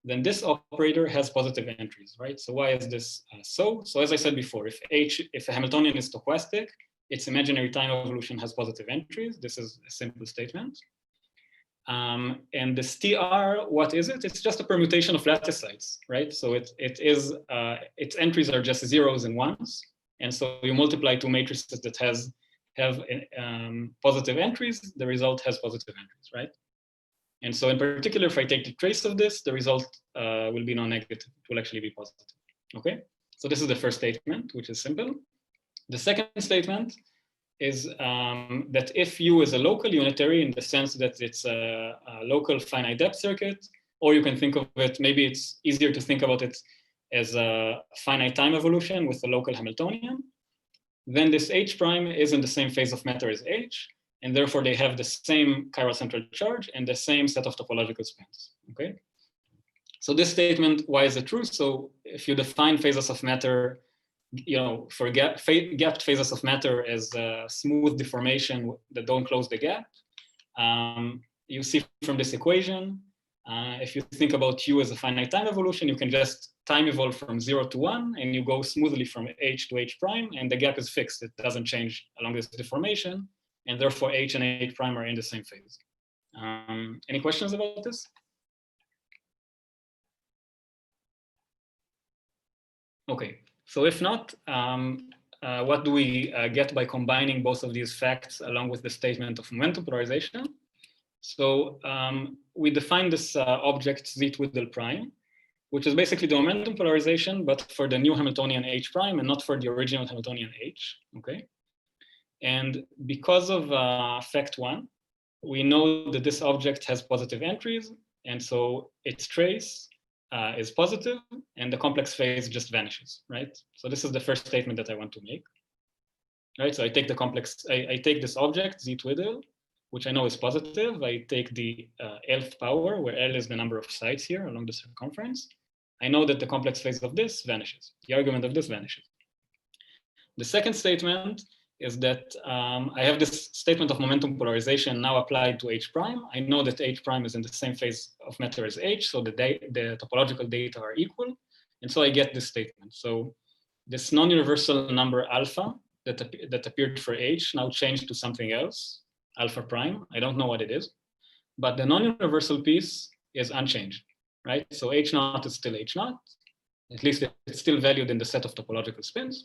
then this operator has positive entries, right? So why is this so? So as I said before, if a Hamiltonian is stochastic, its imaginary time evolution has positive entries. This is a simple statement. And this TR, what is it? It's just a permutation of lattice sites, right? So its entries are just zeros and ones. And so you multiply two matrices that have positive entries, the result has positive entries, right? And so in particular, if I take the trace of this, the result will be non-negative. It will actually be positive, okay? So this is the first statement, which is simple. The second statement is that if U is a local unitary in the sense that it's a local finite depth circuit, or you can think of it, maybe it's easier to think about it as a finite time evolution with a local Hamiltonian, then this H prime is in the same phase of matter as H, and therefore they have the same chiral central charge and the same set of topological spins, okay? So this statement, why is it true? So if you define phases of matter, you know, for gapped phases of matter as a smooth deformation that don't close the gap, you see from this equation, if you think about U as a finite time evolution, you can just time evolve from 0 to 1, and you go smoothly from H to H prime, and the gap is fixed. It doesn't change along this deformation, and therefore H and H prime are in the same phase. Any questions about this? Okay, so if not, what do we get by combining both of these facts along with the statement of momentum polarization? So we define this object Z twiddle prime, which is basically the momentum polarization, but for the new Hamiltonian H prime and not for the original Hamiltonian H, okay? And because of fact one, we know that this object has positive entries, and so its trace is positive, and the complex phase just vanishes, right? So this is the first statement that I want to make, right? So I take the complex, I take this object, Z twiddle, which I know is positive. I take the Lth power, where L is the number of sites here along the circumference. I know that the complex phase of this vanishes. The argument of this vanishes. The second statement is that I have this statement of momentum polarization now applied to H prime. I know that H prime is in the same phase of matter as H, so the topological data are equal. And so I get this statement. So this non-universal number alpha that appeared for H now changed to something else, alpha prime. I don't know what it is, but the non-universal piece is unchanged, right? So H naught is still H naught. At least it's still valued in the set of topological spins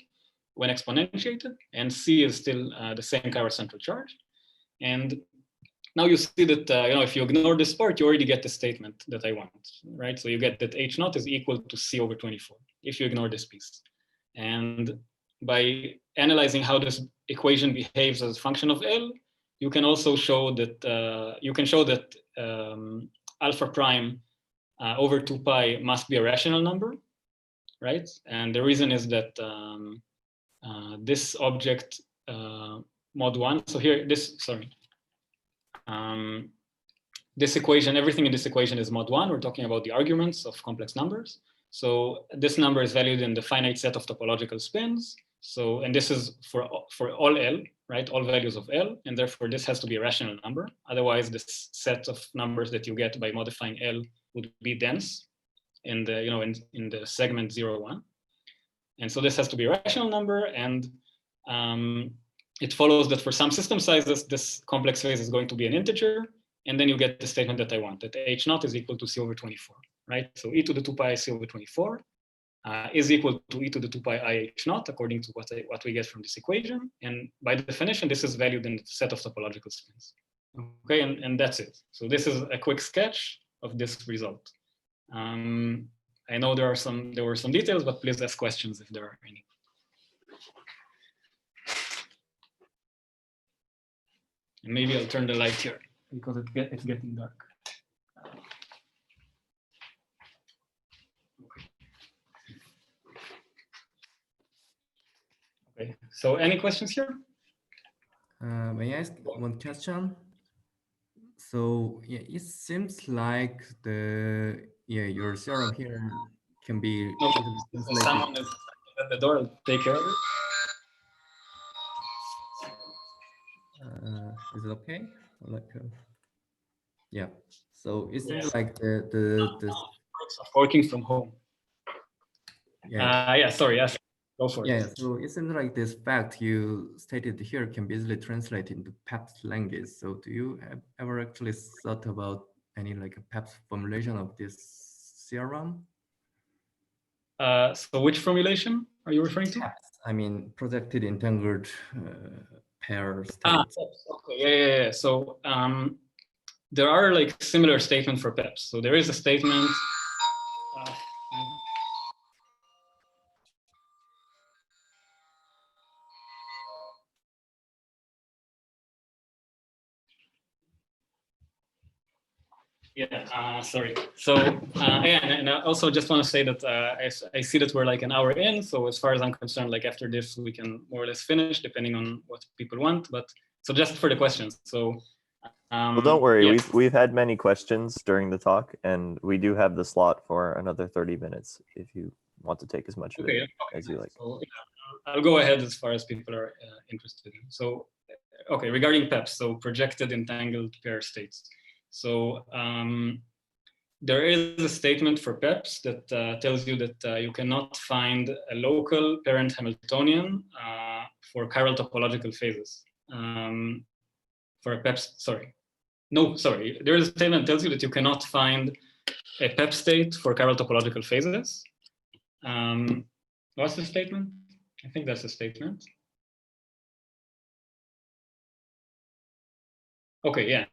when exponentiated, and C is still the same chiral central charge. And now you see that if you ignore this part, you already get the statement that I want, right? So you get that H naught is equal to C over 24 if you ignore this piece. And by analyzing how this equation behaves as a function of L, you can also show that alpha prime over 2 pi must be a rational number, right? And the reason is that this object mod 1. So here, this equation, everything in this equation is mod 1. We're talking about the arguments of complex numbers. So this number is valued in the finite set of topological spins. So, and this is for all L, right? All values of L, and therefore this has to be a rational number. Otherwise, this set of numbers that you get by modifying L would be dense in the, in the segment 0, 1. And so this has to be a rational number, and it follows that for some system sizes, this complex phase is going to be an integer, and then you get the statement that I want, that H naught is equal to C over 24, right? So e to the 2 pi C over 24 is equal to e to the 2 pi I H naught, according to what we get from this equation. And by definition, this is valued in the set of topological spins. Okay, and that's it. So this is a quick sketch of this result. I know there were some details, but please ask questions if there are any. And maybe I'll turn the light here because it's getting dark. Okay. So any questions here? May I ask one question? So yeah, it seems like your theorem here can be translated. Someone is at the door. I'll take care of it. Is it okay? Like, yeah. So it seems like the working from home. Yeah. Yeah. Sorry. Yes. Go for it. Yeah. So it seems like this fact you stated here can be easily translated into PEPS language. So do you ever actually thought about any like a PEPS formulation of this theorem? So which formulation are you referring to? I mean, projected entangled pair states. Okay. Yeah. So there are like similar statements for PEPs. So there is a statement. Yeah, sorry. So yeah, and I also just want to say that I see that we're like an hour in. So as far as I'm concerned, like after this, we can more or less finish depending on what people want. But so just for the questions. So well, don't worry. Yeah. We've had many questions during the talk, and we do have the slot for another 30 minutes if you want to take as much of it as you like. So, yeah, I'll go ahead as far as people are interested in. So, okay, regarding PEPs, so projected entangled pair states. So there is a statement for PEPs that tells you that you cannot find a local parent Hamiltonian for chiral topological phases. For a PEPs, there is a statement that tells you that you cannot find a PEP state for chiral topological phases. What's the statement? I think that's the statement. Okay, yeah.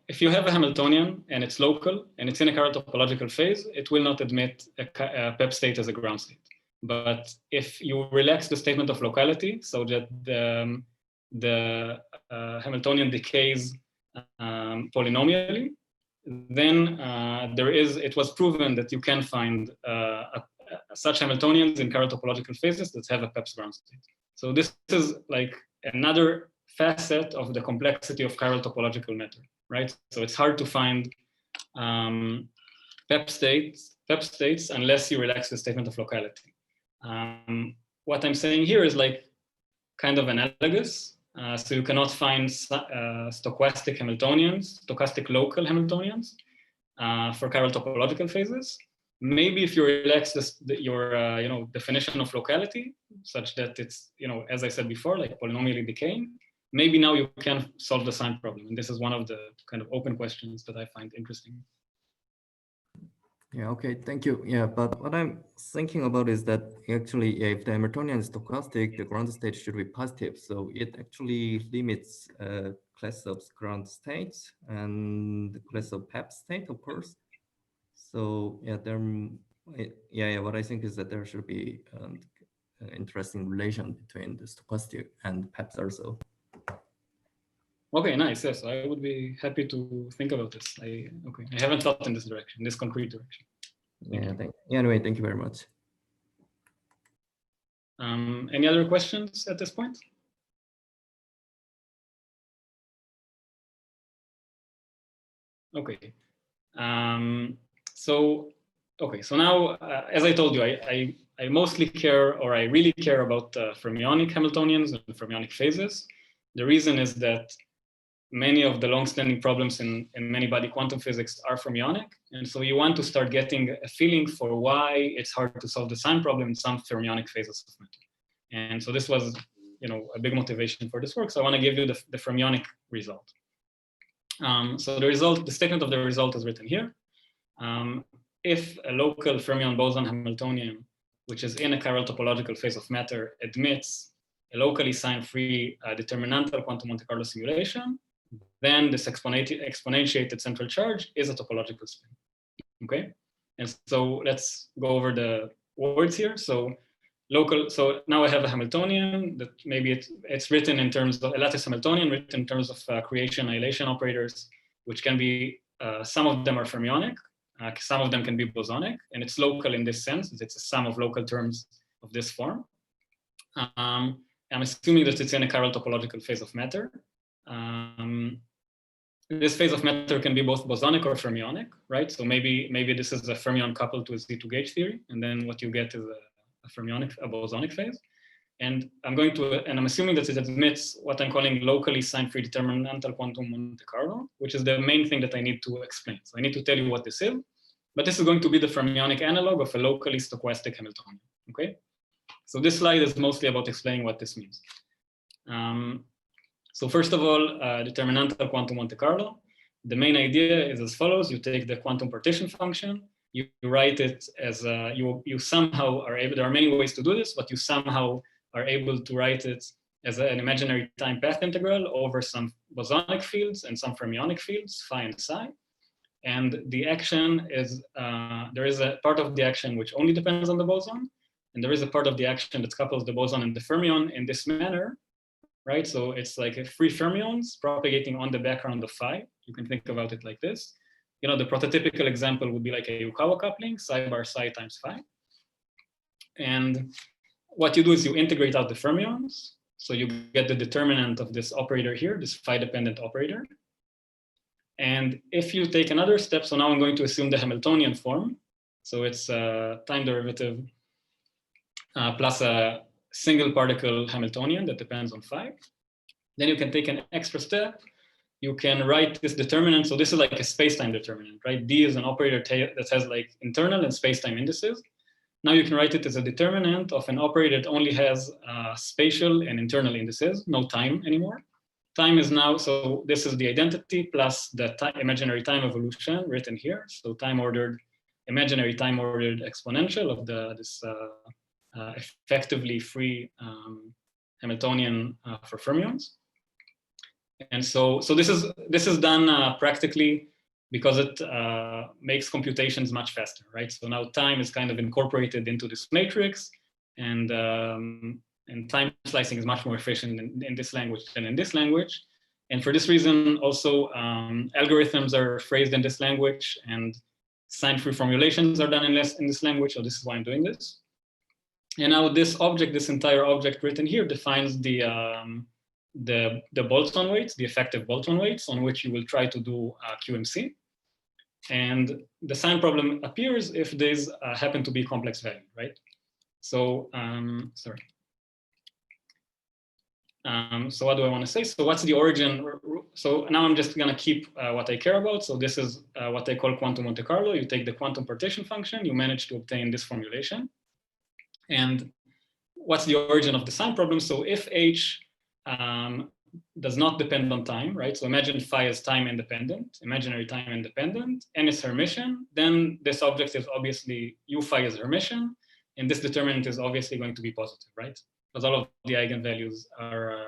If you have a Hamiltonian and it's local and it's in a chiral topological phase, it will not admit a PEP state as a ground state. But if you relax the statement of locality so that the Hamiltonian decays polynomially, then it was proven that you can find such Hamiltonians in chiral topological phases that have a PEPs ground state. So this is like another facet of the complexity of chiral topological matter, right? So it's hard to find PEP states unless you relax the statement of locality. What I'm saying here is like kind of analogous. So you cannot find stochastic Hamiltonians, stochastic local Hamiltonians for chiral topological phases. Maybe if you relax your definition of locality such that it's, as I said before, like polynomially decaying, maybe now you can solve the sign problem. And this is one of the kind of open questions that I find interesting. Yeah, okay, thank you. Yeah, but what I'm thinking about is that actually if the Hamiltonian is stochastic, the ground state should be positive. So it actually limits class of ground states and the class of PEP state, of course. So yeah, what I think is that there should be an interesting relation between the stochastic and PEPs also. Okay, nice. Yes, I would be happy to think about this. I haven't thought in this direction, this concrete direction. Anyway, thank you very much. Any other questions at this point? Okay. So now, as I told you, I mostly care, or I really care about fermionic Hamiltonians and fermionic phases. The reason is that many of the long-standing problems in many body quantum physics are fermionic. And so you want to start getting a feeling for why it's hard to solve the sign problem in some fermionic phases of matter. And so this was, a big motivation for this work. So I want to give you the fermionic result. So the statement of the result is written here. If a local fermion boson Hamiltonian, which is in a chiral topological phase of matter, admits a locally sign-free determinantal quantum Monte Carlo simulation, then this exponentiated central charge is a topological spin. Okay, and so let's go over the words here. So now I have a Hamiltonian that maybe it's written in terms of a lattice Hamiltonian written in terms of creation annihilation operators, which can be some of them are fermionic, some of them can be bosonic, and it's local in this sense. It's a sum of local terms of this form. I'm assuming that it's in a chiral topological phase of matter. This phase of matter can be both bosonic or fermionic, right? So maybe this is a fermion coupled to a Z2 gauge theory, and then what you get is a bosonic phase. And I'm assuming that it admits what I'm calling locally sign-free determinantal quantum Monte Carlo, which is the main thing that I need to explain. So I need to tell you what this is, but this is going to be the fermionic analog of a locally stochastic Hamiltonian, okay? So this slide is mostly about explaining what this means. So first of all, determinantal quantum Monte Carlo. The main idea is as follows. You take the quantum partition function, you write it as you somehow are able, there are many ways to do this, but you somehow are able to write it as an imaginary time path integral over some bosonic fields and some fermionic fields, phi and psi. And the action is, there is a part of the action which only depends on the boson, and there is a part of the action that couples the boson and the fermion in this manner, right? So it's like free fermions propagating on the background of phi. You can think about it like this. The prototypical example would be like a Yukawa coupling, psi bar psi times phi. And what you do is you integrate out the fermions. So you get the determinant of this operator here, this phi-dependent operator. And if you take another step, so now I'm going to assume the Hamiltonian form. So it's a time derivative plus a single particle Hamiltonian that depends on phi. Then you can take an extra step. You can write this determinant. So this is like a space-time determinant, right? D is an operator that has like internal and space-time indices. Now you can write it as a determinant of an operator that only has spatial and internal indices, no time anymore. Time is now, so this is the identity plus the imaginary time evolution written here. So time-ordered, imaginary time-ordered exponential of this effectively free Hamiltonian for fermions. And so this is done practically because it makes computations much faster, right? So now time is kind of incorporated into this matrix, and time slicing is much more efficient in this language than in this language. And for this reason, also algorithms are phrased in this language, and sign-free formulations are done in this language. So this is why I'm doing this. And now this entire object written here defines the boson weights, the effective boson weights on which you will try to do QMC. And the sign problem appears if these happen to be complex value, right? So, sorry. So what do I want to say? So what's the origin? So now I'm just going to keep what I care about. So this is what I call quantum Monte Carlo. You take the quantum partition function, you manage to obtain this formulation. And what's the origin of the sign problem? So if H does not depend on time, right? So imagine phi is time independent, imaginary time independent, n is Hermitian, then this object is obviously U phi is Hermitian, and this determinant is obviously going to be positive, right? Because all of the eigenvalues are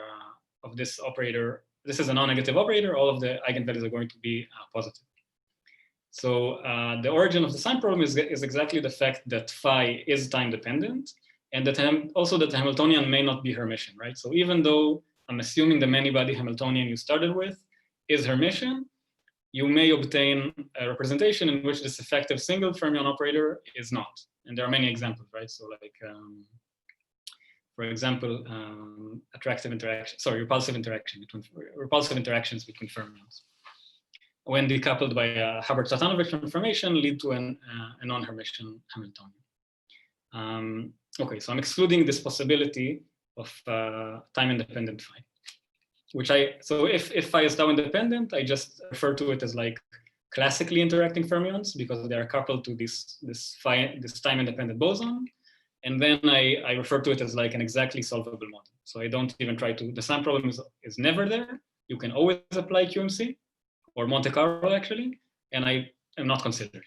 of this operator. This is a non-negative operator. All of the eigenvalues are going to be positive. So the origin of the sign problem is exactly the fact that phi is time dependent, and that also that the Hamiltonian may not be Hermitian, right? So even though I'm assuming the many-body Hamiltonian you started with is Hermitian, you may obtain a representation in which this effective single fermion operator is not. And there are many examples, right? So like, for example, repulsive interactions between fermions, when decoupled by a Hubbard-Satanovich transformation, lead to a non-Hermitian Hamiltonian. Okay, so I'm excluding this possibility of time-independent phi, so if phi is tau-independent, I just refer to it as like classically interacting fermions because they are coupled to this time-independent boson. And then I refer to it as like an exactly solvable model. So I don't even try to, the sum problem is never there. You can always apply QMC or Monte Carlo actually, and I am not considering it.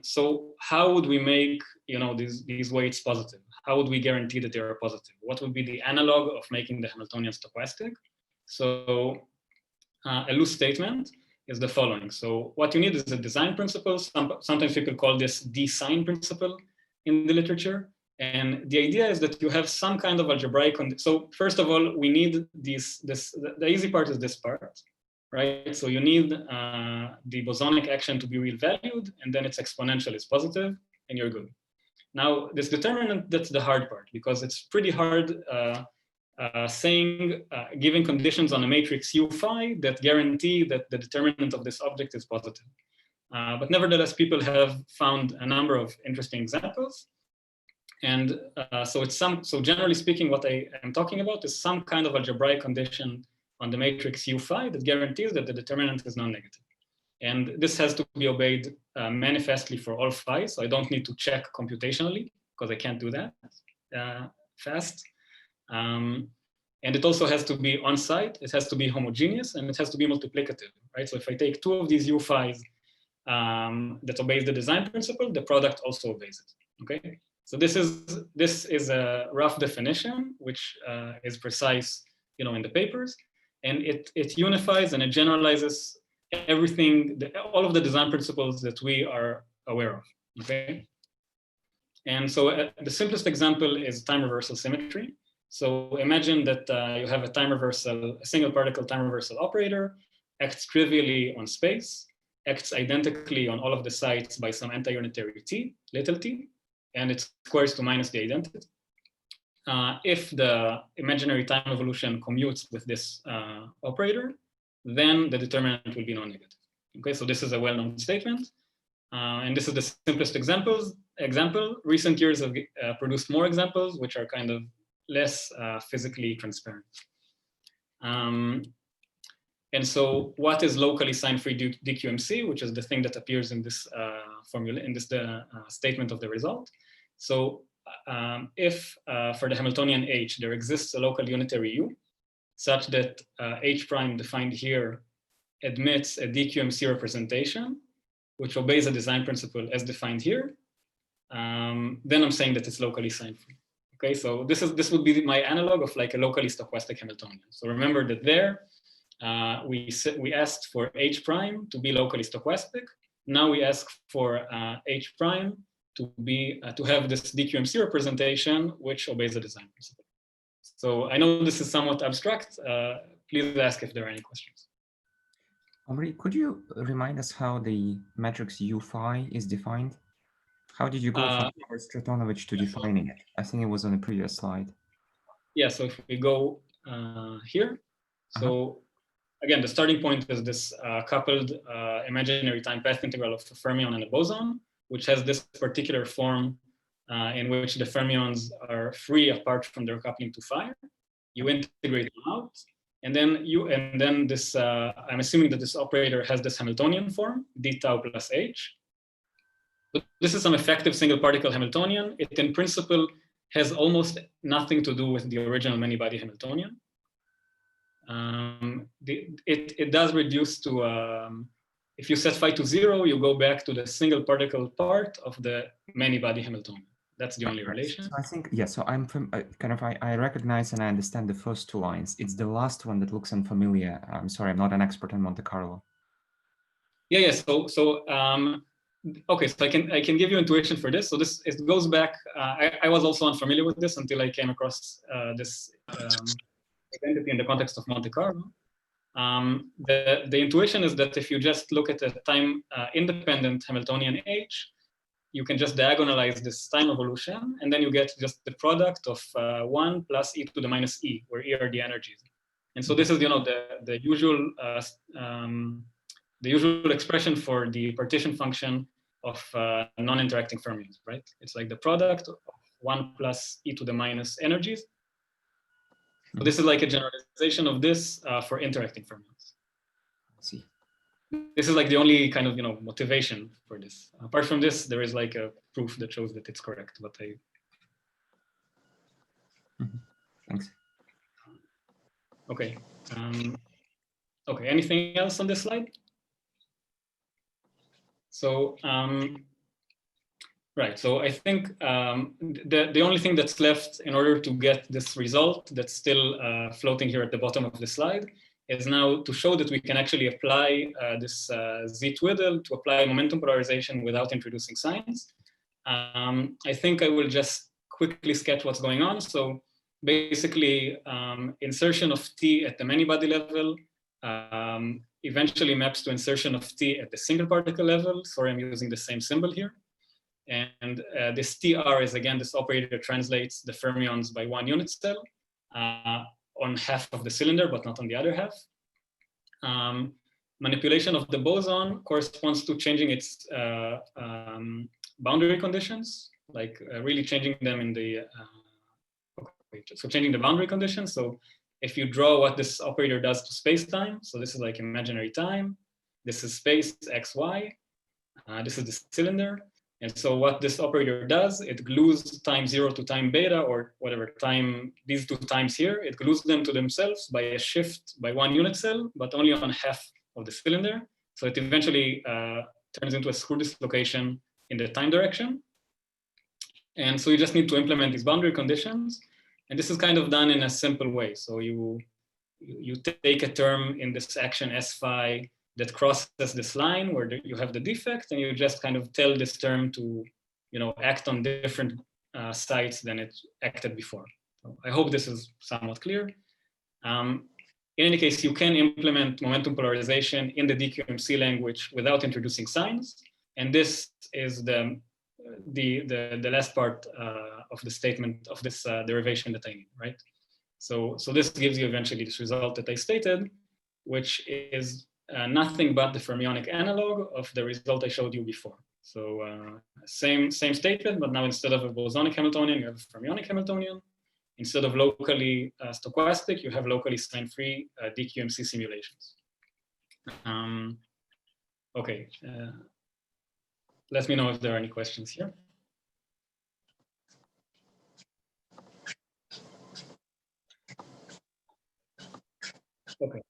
So how would we make these weights positive? How would we guarantee that they are positive? What would be the analog of making the Hamiltonian stochastic? So a loose statement is the following. So what you need is a design principle. Sometimes people call this design principle in the literature. And the idea is that you have some kind of algebraic. So first of all, we need the easy part is this part, right? So you need the bosonic action to be real valued, and then its exponential is positive, and you're good. Now, this determinant, that's the hard part, because it's pretty hard giving conditions on a matrix U phi that guarantee that the determinant of this object is positive. But nevertheless, people have found a number of interesting examples. And so generally speaking, what I am talking about is some kind of algebraic condition on the matrix U phi that guarantees that the determinant is non-negative. And this has to be obeyed manifestly for all phi, so I don't need to check computationally because I can't do that fast. And it also has to be on-site, it has to be homogeneous, and it has to be multiplicative, right? So if I take two of these U phis that obeys the design principle, the product also obeys it, okay? So this is a rough definition, which is precise, in the papers, and it unifies and it generalizes everything, all of the design principles that we are aware of, okay? And so the simplest example is time reversal symmetry. So imagine that you have a single particle time reversal operator, acts trivially on space, acts identically on all of the sites by some anti-unitary t, little t, and it squares to minus the identity. If the imaginary time evolution commutes with this operator, then the determinant will be non-negative. Okay, so this is a well-known statement. And this is the simplest example. Recent years have produced more examples, which are kind of less physically transparent. And so what is locally sign-free DQMC, which is the thing that appears in this formula, in this statement of the result. So if for the Hamiltonian H, there exists a local unitary U, such that H prime defined here admits a DQMC representation, which obeys a design principle as defined here, then I'm saying that it's locally sign-free. Okay, so this would be my analog of like a locally stochastic Hamiltonian. So remember that there, we asked for H prime to be locally stochastic. Now we ask for H prime to have this DQMC representation, which obeys the design principle. So I know this is somewhat abstract. Please ask if there are any questions. Omri, could you remind us how the matrix U phi is defined? How did you go from Stratonovich to defining it? I think it was on the previous slide. Yeah, so if we go here, so again, the starting point is this coupled imaginary time path integral of a fermion and a boson, which has this particular form in which the fermions are free apart from their coupling to phi. You integrate them out, and then this. I'm assuming that this operator has this Hamiltonian form, d tau plus h. But this is some effective single particle Hamiltonian. It in principle has almost nothing to do with the original many-body Hamiltonian. It does reduce to, if you set phi to 0, you go back to the single particle part of the many-body Hamiltonian. That's the only relation. So I think, yeah, so I'm from I recognize and I understand the first two lines. It's the last one that looks unfamiliar. I'm sorry, I'm not an expert in Monte Carlo. Yeah, okay, so I can give you intuition for this. So it goes back. I was also unfamiliar with this until I came across this identity in the context of Monte Carlo, the intuition is that if you just look at a time independent Hamiltonian H, you can just diagonalize this time evolution, and then you get just the product of 1 plus e to the minus e, where e are the energies. And so this is, the usual expression for the partition function of non-interacting fermions, right? It's like the product of 1 plus e to the minus energies. So this is like a generalization of this for interacting fermions. I see. This is like the only kind of motivation for this. Apart from this, there is like a proof that shows that it's correct. But Thanks. Okay. Okay. Anything else on this slide? So right. So I think the only thing that's left in order to get this result that's still floating here at the bottom of the slide is now to show that we can actually apply this z-twiddle to apply momentum polarization without introducing signs. I think I will just quickly sketch what's going on. So basically, insertion of t at the many-body level eventually maps to insertion of t at the single particle level. Sorry, I'm using the same symbol here. And this TR is, again, this operator that translates the fermions by 1 unit cell on half of the cylinder, but not on the other half. Manipulation of the boson corresponds to changing its boundary conditions, like really changing them in the, so changing the boundary conditions. So if you draw what this operator does to space-time, so this is like imaginary time, this is space x, y, this is the cylinder. And so what this operator does, it glues time 0 to time beta, or whatever time, these two times here, it glues them to themselves by a shift by 1 unit cell, but only on half of the cylinder. So it eventually turns into a screw dislocation in the time direction. And so you just need to implement these boundary conditions. And this is kind of done in a simple way. So you take a term in this action S phi that crosses this line where you have the defect, and you just kind of tell this term to, act on different sites than it acted before. So I hope this is somewhat clear. In any case, you can implement momentum polarization in the DQMC language without introducing signs, and this is the last part of the statement of this derivation that I need, right? So this gives you eventually this result that I stated, which is nothing but the fermionic analog of the result I showed you before. So same statement, but now instead of a bosonic Hamiltonian, you have a fermionic Hamiltonian. Instead of locally stochastic, you have locally sign-free DQMC simulations. Okay, let me know if there are any questions here. Okay.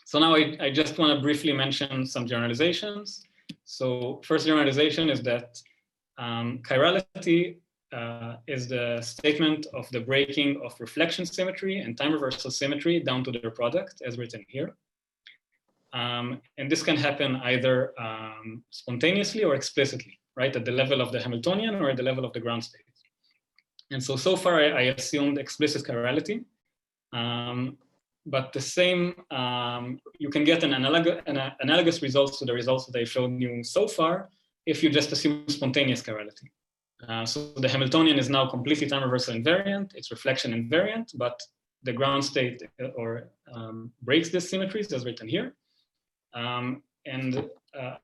So now I just want to briefly mention some generalizations. So first generalization is that chirality is the statement of the breaking of reflection symmetry and time reversal symmetry down to their product, as written here. And this can happen either spontaneously or explicitly, right, at the level of the Hamiltonian or at the level of the ground state. And so far I assumed explicit chirality. But the same, you can get an analogous results to the results that I've shown you so far if you just assume spontaneous chirality. So the Hamiltonian is now completely time reversal invariant, it's reflection invariant, but the ground state breaks these symmetries as written here. And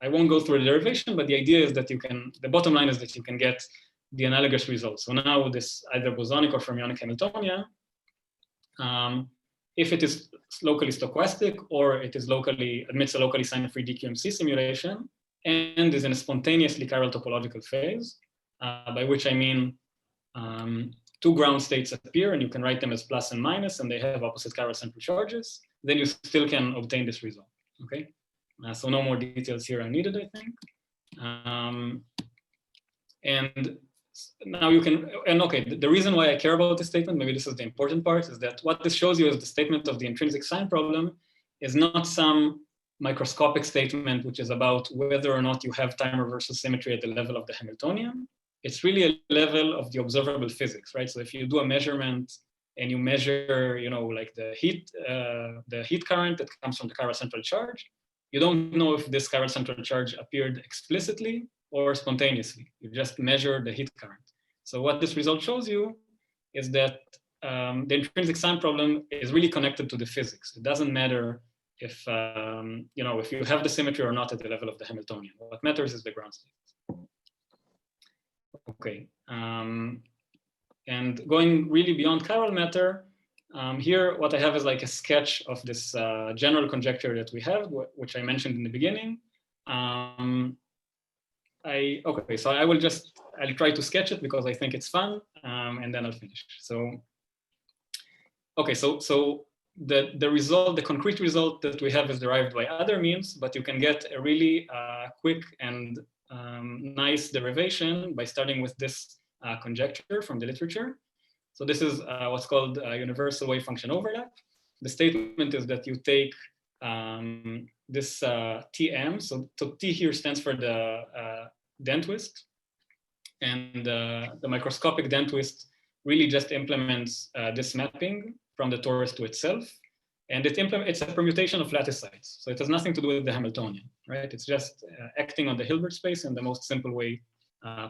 I won't go through the derivation, but the idea is that the bottom line is that you can get the analogous results. So now this either bosonic or fermionic Hamiltonian, if it is locally stochastic or it is admits a locally sign-free DQMC simulation and is in a spontaneously chiral topological phase, by which I mean two ground states appear and you can write them as plus and minus and they have opposite chiral central charges, then you still can obtain this result, okay? So no more details here are needed, I think. And now you can, and okay, the reason why I care about this statement, maybe this is the important part, is that what this shows you is the statement of the intrinsic sign problem is not some microscopic statement which is about whether or not you have time reversal symmetry at the level of the Hamiltonian. It's really a level of the observable physics, right? So if you do a measurement and you measure, like the heat current that comes from the chiral central charge, you don't know if this chiral central charge appeared explicitly or spontaneously. You just measure the heat current. So what this result shows you is that the intrinsic sign problem is really connected to the physics. It doesn't matter if if you have the symmetry or not at the level of the Hamiltonian. What matters is the ground state. Okay, and going really beyond chiral matter, here what I have is like a sketch of this general conjecture that we have, which I mentioned in the beginning. So I'll try to sketch it because I think it's fun, and then I'll finish. So, okay, so the result, the concrete result that we have is derived by other means, but you can get a really quick and nice derivation by starting with this conjecture from the literature. So this is what's called universal wave function overlap. The statement is that you take this Tm, so T here stands for the den twist, and the microscopic den twist really just implements this mapping from the torus to itself, and it's a permutation of lattice sites. So it has nothing to do with the Hamiltonian, right? It's just acting on the Hilbert space in the most simple way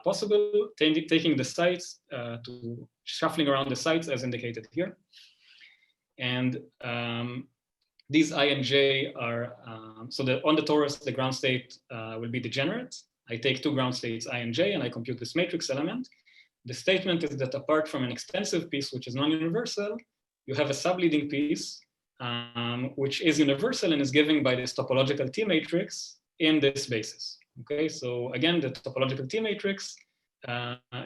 possible, taking the sites to shuffling around the sites as indicated here. And these I and J are, on the torus, the ground state will be degenerate. I take two ground states, I and J, and I compute this matrix element. The statement is that apart from an extensive piece, which is non-universal, you have a subleading piece, which is universal and is given by this topological T matrix in this basis. Okay, so again, the topological T matrix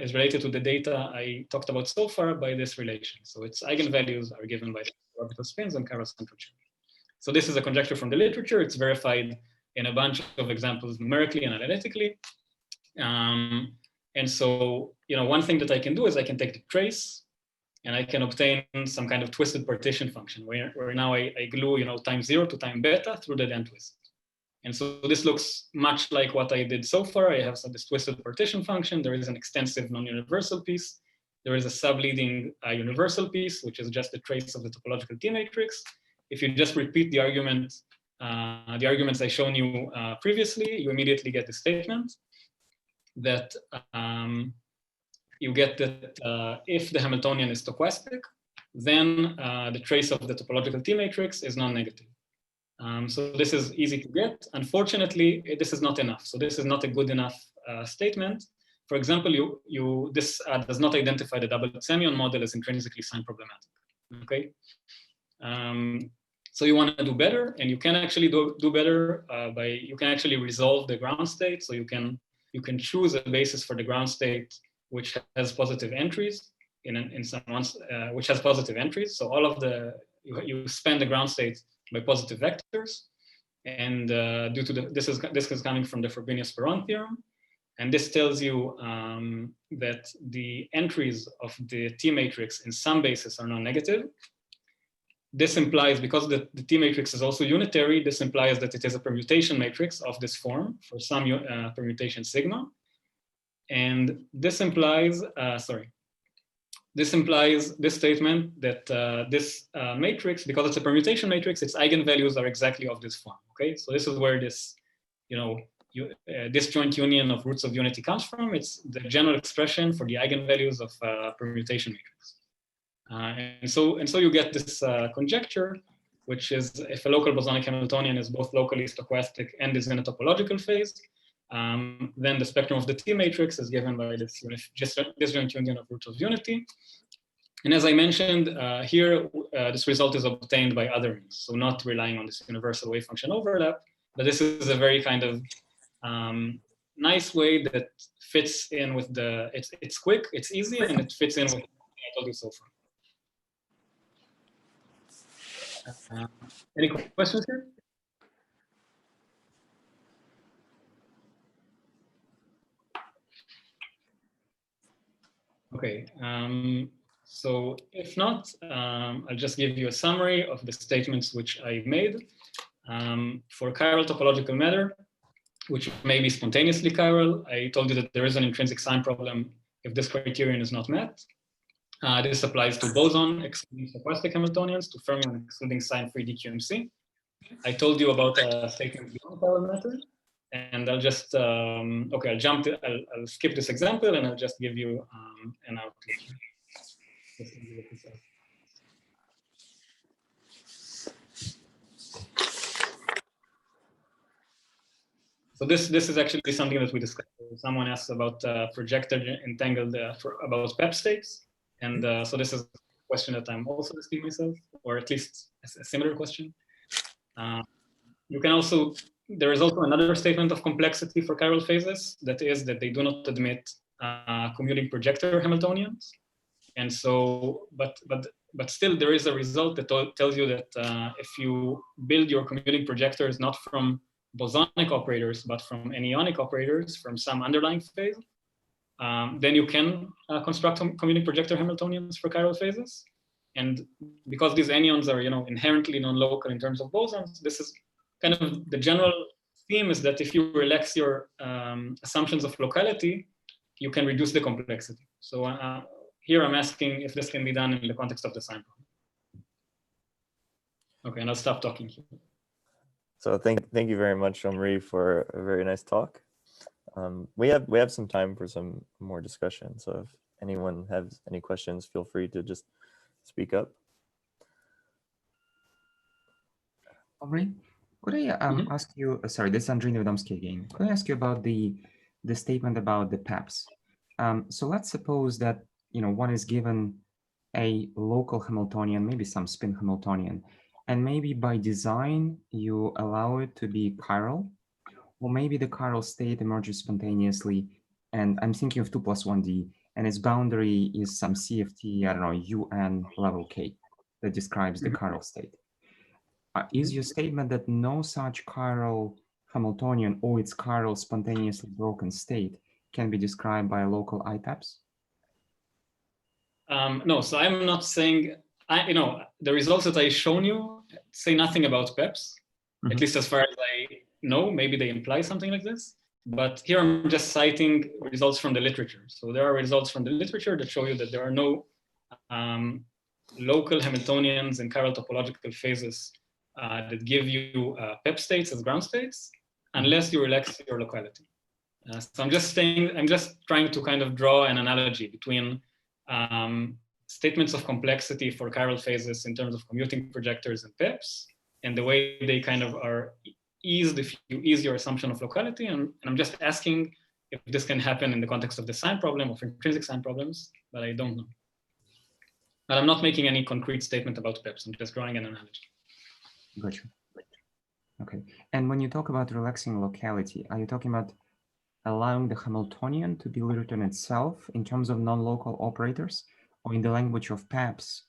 is related to the data I talked about so far by this relation. So its eigenvalues are given by the orbital spins and chiral central charge. So this is a conjecture from the literature. It's verified in a bunch of examples numerically and analytically. And so, one thing that I can do is I can take the trace and I can obtain some kind of twisted partition function where now I glue, time 0 to time beta through the den twist. And so this looks much like what I did so far. I have this twisted partition function. There is an extensive non-universal piece. There is a subleading universal piece, which is just a trace of the topological T matrix. If you just repeat the arguments I shown you previously, you immediately get the statement that you get that if the Hamiltonian is stochastic, then the trace of the topological T matrix is non-negative. So this is easy to get. Unfortunately, this is not enough. So this is not a good enough statement. For example, this does not identify the double Semion model as intrinsically sign problematic. Okay. So you want to do better, and you can actually do better you can actually resolve the ground state. So you can choose a basis for the ground state which has positive entries in someone's which has positive entries. So all of you span the ground state by positive vectors, and due to this is coming from the Frobenius-Perron theorem, and this tells you that the entries of the T matrix in some basis are non-negative. This implies, because the T matrix is also unitary, this implies that it is a permutation matrix of this form for some permutation sigma. And this implies, this statement that this matrix, because it's a permutation matrix, its eigenvalues are exactly of this form, okay? So this is where this, disjoint union of roots of unity comes from. It's the general expression for the eigenvalues of permutation matrix. And so you get this conjecture, which is if a local bosonic Hamiltonian is both locally stochastic and is in a topological phase, then the spectrum of the T matrix is given by this disjoint union of roots of unity. And as I mentioned, here, this result is obtained by other means, so not relying on this universal wave function overlap, but this is a very kind of nice way that fits in with it's quick, it's easy, and it fits in with what I told you so far. Any questions here? Okay, so if not, I'll just give you a summary of the statements which I made. For chiral topological matter, which may be spontaneously chiral, I told you that there is an intrinsic sign problem if this criterion is not met. This applies to boson excluding stochastic Hamiltonians, to fermion excluding sign-free DQMC. I told you about a statement beyond parallel method, and I'll just okay. I'll skip this example, and I'll just give you an outlook. So this is actually something that we discussed. Someone asked about projector entangled about PEP states, and so this is a question that I'm also asking myself, or at least a similar question. You can also, there is also another statement of complexity for chiral phases, that is that they do not admit commuting projector Hamiltonians, and so but still there is a result that tells you that if you build your commuting projectors not from bosonic operators, but from anionic operators from some underlying phase, then you can construct commuting projector Hamiltonians for chiral phases. And because these anyons are, inherently non-local in terms of bosons, this is kind of the general theme, is that if you relax your assumptions of locality, you can reduce the complexity. So here I'm asking if this can be done in the context of the sign problem. Okay, and I'll stop talking here. So thank you very much, Omri, for a very nice talk. We have some time for some more discussion. So if anyone has any questions, feel free to just speak up. Omri, could I ask you? Sorry, this is Andrzej Niewiadomski again. Could I ask you about the statement about the PEPs? So let's suppose that one is given a local Hamiltonian, maybe some spin Hamiltonian, and maybe by design you allow it to be chiral, or maybe the chiral state emerges spontaneously, and I'm thinking of 2 + 1D, and its boundary is some CFT, I don't know, UN level K that describes the chiral state. Is your statement that no such chiral Hamiltonian or its chiral spontaneously broken state can be described by local IPEPs? No, so I'm not saying, the results that I've shown you say nothing about PEPs, at least as far as I know. Maybe they imply something like this, but here I'm just citing results from the literature. So there are results from the literature that show you that there are no local Hamiltonians in chiral topological phases that give you PEP states as ground states, unless you relax your locality. So I'm just trying to kind of draw an analogy between statements of complexity for chiral phases in terms of commuting projectors and PEPs, and the way they kind of are eased if you ease your assumption of locality. And I'm just asking if this can happen in the context of the sign problem, of intrinsic sign problems, but I don't know. But I'm not making any concrete statement about PEPs. I'm just drawing an analogy. Gotcha. Okay. And when you talk about relaxing locality, are you talking about allowing the Hamiltonian to be rewritten itself in terms of non-local operators, or in the language of PEPs,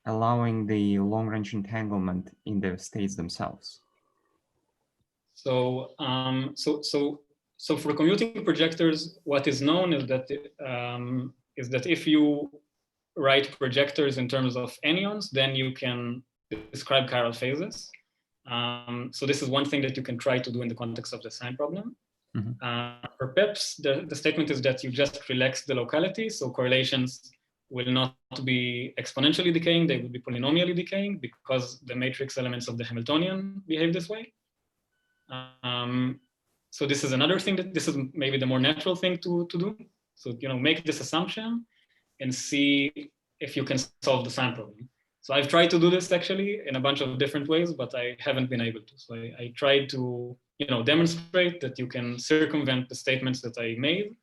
allowing the long-range entanglement in the states themselves? So, so for commuting projectors, what is known is that if you write projectors in terms of anyons, then you can describe chiral phases. So this is one thing that you can try to do in the context of the sign problem. For PEPs, the statement is that you just relax the locality, so correlations will not be exponentially decaying, they will be polynomially decaying, because the matrix elements of the Hamiltonian behave this way. So this is another thing this is maybe the more natural thing to do. So make this assumption and see if you can solve the sign problem. So I've tried to do this actually in a bunch of different ways, but I haven't been able to. So I tried to demonstrate that you can circumvent the statements that I made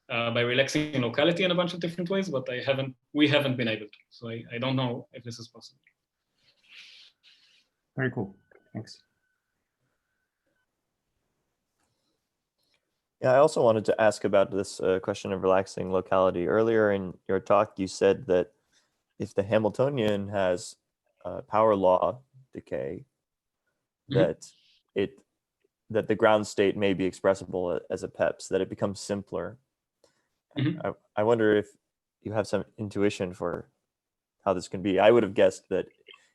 by relaxing locality in a bunch of different ways, but we haven't been able to. So I don't know if this is possible. Very cool, thanks. Yeah, I also wanted to ask about this question of relaxing locality. Earlier in your talk, you said that if the Hamiltonian has power law decay, that the ground state may be expressible as a PEPs, that it becomes simpler. I wonder if you have some intuition for how this can be. I would have guessed that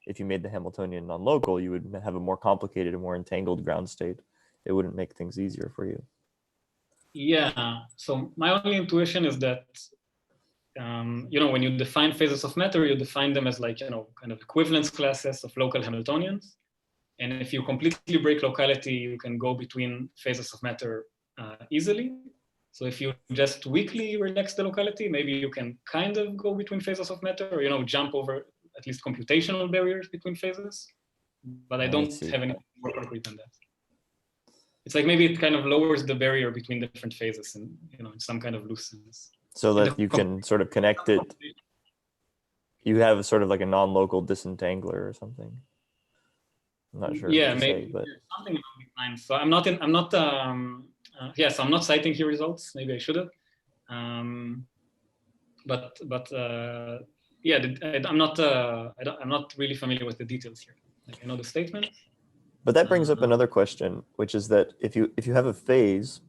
if you made the Hamiltonian non-local, you would have a more complicated and more entangled ground state. It wouldn't make things easier for you. Yeah, so my only intuition is that you know, when you define phases of matter, you define them as like, you know, kind of equivalence classes of local Hamiltonians. And if you completely break locality, you can go between phases of matter easily. So if you just weakly relax the locality, maybe you can kind of go between phases of matter, or, you know, jump over at least computational barriers between phases. But I don't have anything more concrete than that. It's like maybe it kind of lowers the barrier between different phases, and, you know, in some kind of loose sense. So that you can sort of connect it. You have sort of like a non-local disentangler or something. I'm not sure. Yeah, what to maybe say, but something along these lines. So I'm not yes, I'm not citing here results. Maybe I should have. Yeah, I'm not really familiar with the details here. Like, I know the statement. But that brings up another question, which is that if you have a phase,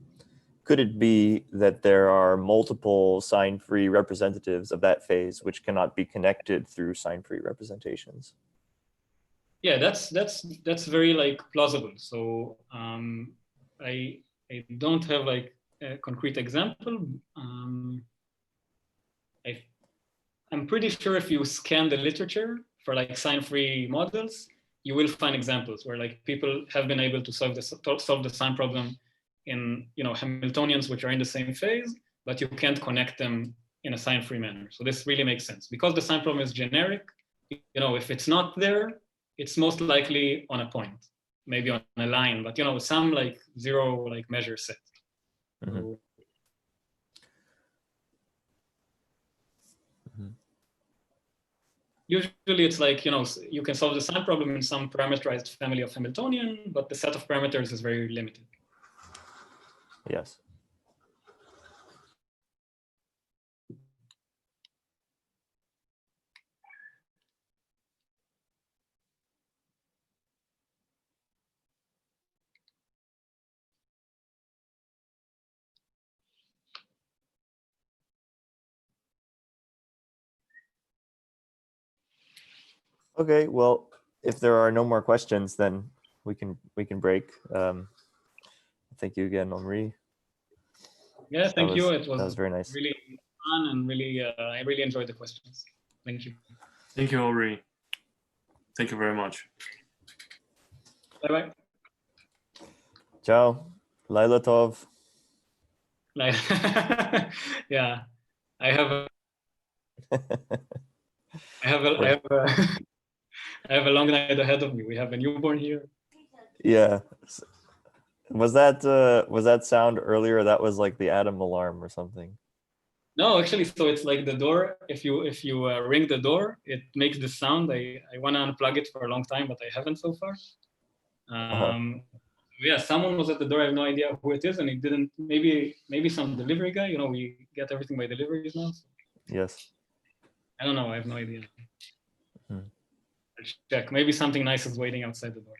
could it be that there are multiple sign-free representatives of that phase which cannot be connected through sign-free representations? Yeah, that's very like plausible. So I don't have like a concrete example. I'm pretty sure if you scan the literature for like sign-free models, you will find examples where like people have been able to solve the sign problem in, you know, Hamiltonians which are in the same phase, but you can't connect them in a sign-free manner. So this really makes sense because the sign problem is generic. You know, if it's not there, it's most likely on a point, maybe on a line, but, you know, some like zero like measure set. Mm-hmm. So, usually it's like, you know, you can solve the sign problem in some parameterized family of Hamiltonian, but the set of parameters is very limited. Yes. Okay, well, if there are no more questions, then we can break. Thank you again, Omri. Yeah, thank you. It that was very nice. Really fun, and really, I really enjoyed the questions. Thank you. Thank you, Omri. Thank you very much. Bye-bye. Ciao. Laila Tov. Yeah, I have a long night ahead of me. We have a newborn here. Yeah. Was that sound earlier? That was like the Adam alarm or something. No, actually, so it's like the door. If you ring the door, it makes the sound. I want to unplug it for a long time, but I haven't so far. Yeah, someone was at the door. I have no idea who it is, and it didn't. Maybe some delivery guy. You know, we get everything by deliveries now. So. Yes. I don't know. I have no idea. Hmm. I'll check. Maybe something nice is waiting outside the door.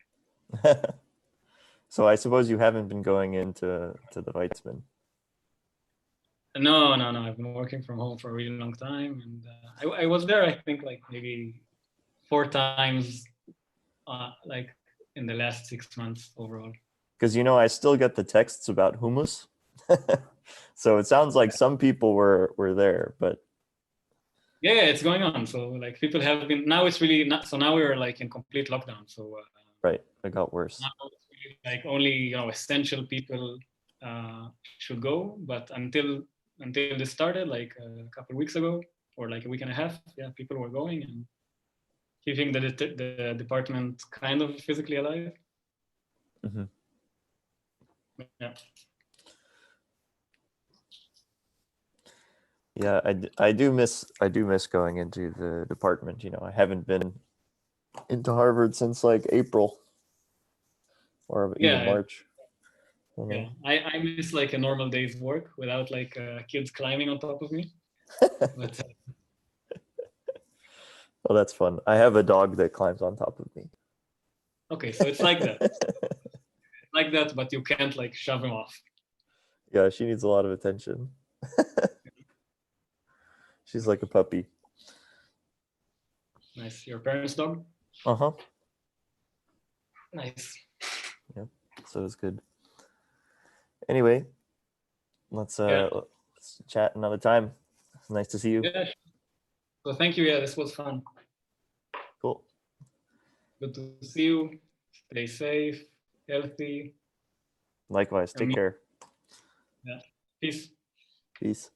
So I suppose you haven't been going into the Weizmann. No. I've been working from home for a really long time, and I was there. I think like maybe 4 times, like in the last 6 months overall. Because, you know, I still get the texts about hummus. So it sounds like some people were there, but yeah, it's going on. So like people have been, now it's really not, so now we're like in complete lockdown. So right, it got worse. now it's really like only, you know, essential people should go. But until this started, like a couple of weeks ago, or like a week and a half, yeah, people were going and keeping the department kind of physically alive. Mm-hmm. Yeah. Yeah, I do miss going into the department. You know, I haven't been into Harvard since like April or even March. Yeah, I miss like a normal day's work without like kids climbing on top of me. But, oh, that's fun. I have a dog that climbs on top of me. Okay, so it's like that. It's like that, but you can't like shove him off. Yeah, she needs a lot of attention. She's like a puppy. Nice. Your parents' dog? Uh-huh. Nice. Yeah, so it's good. Anyway, let's chat another time. It's nice to see you. Yeah. So thank you. Yeah, this was fun. Cool. Good to see you. Stay safe, healthy. Likewise. Take care. Yeah. Peace. Peace.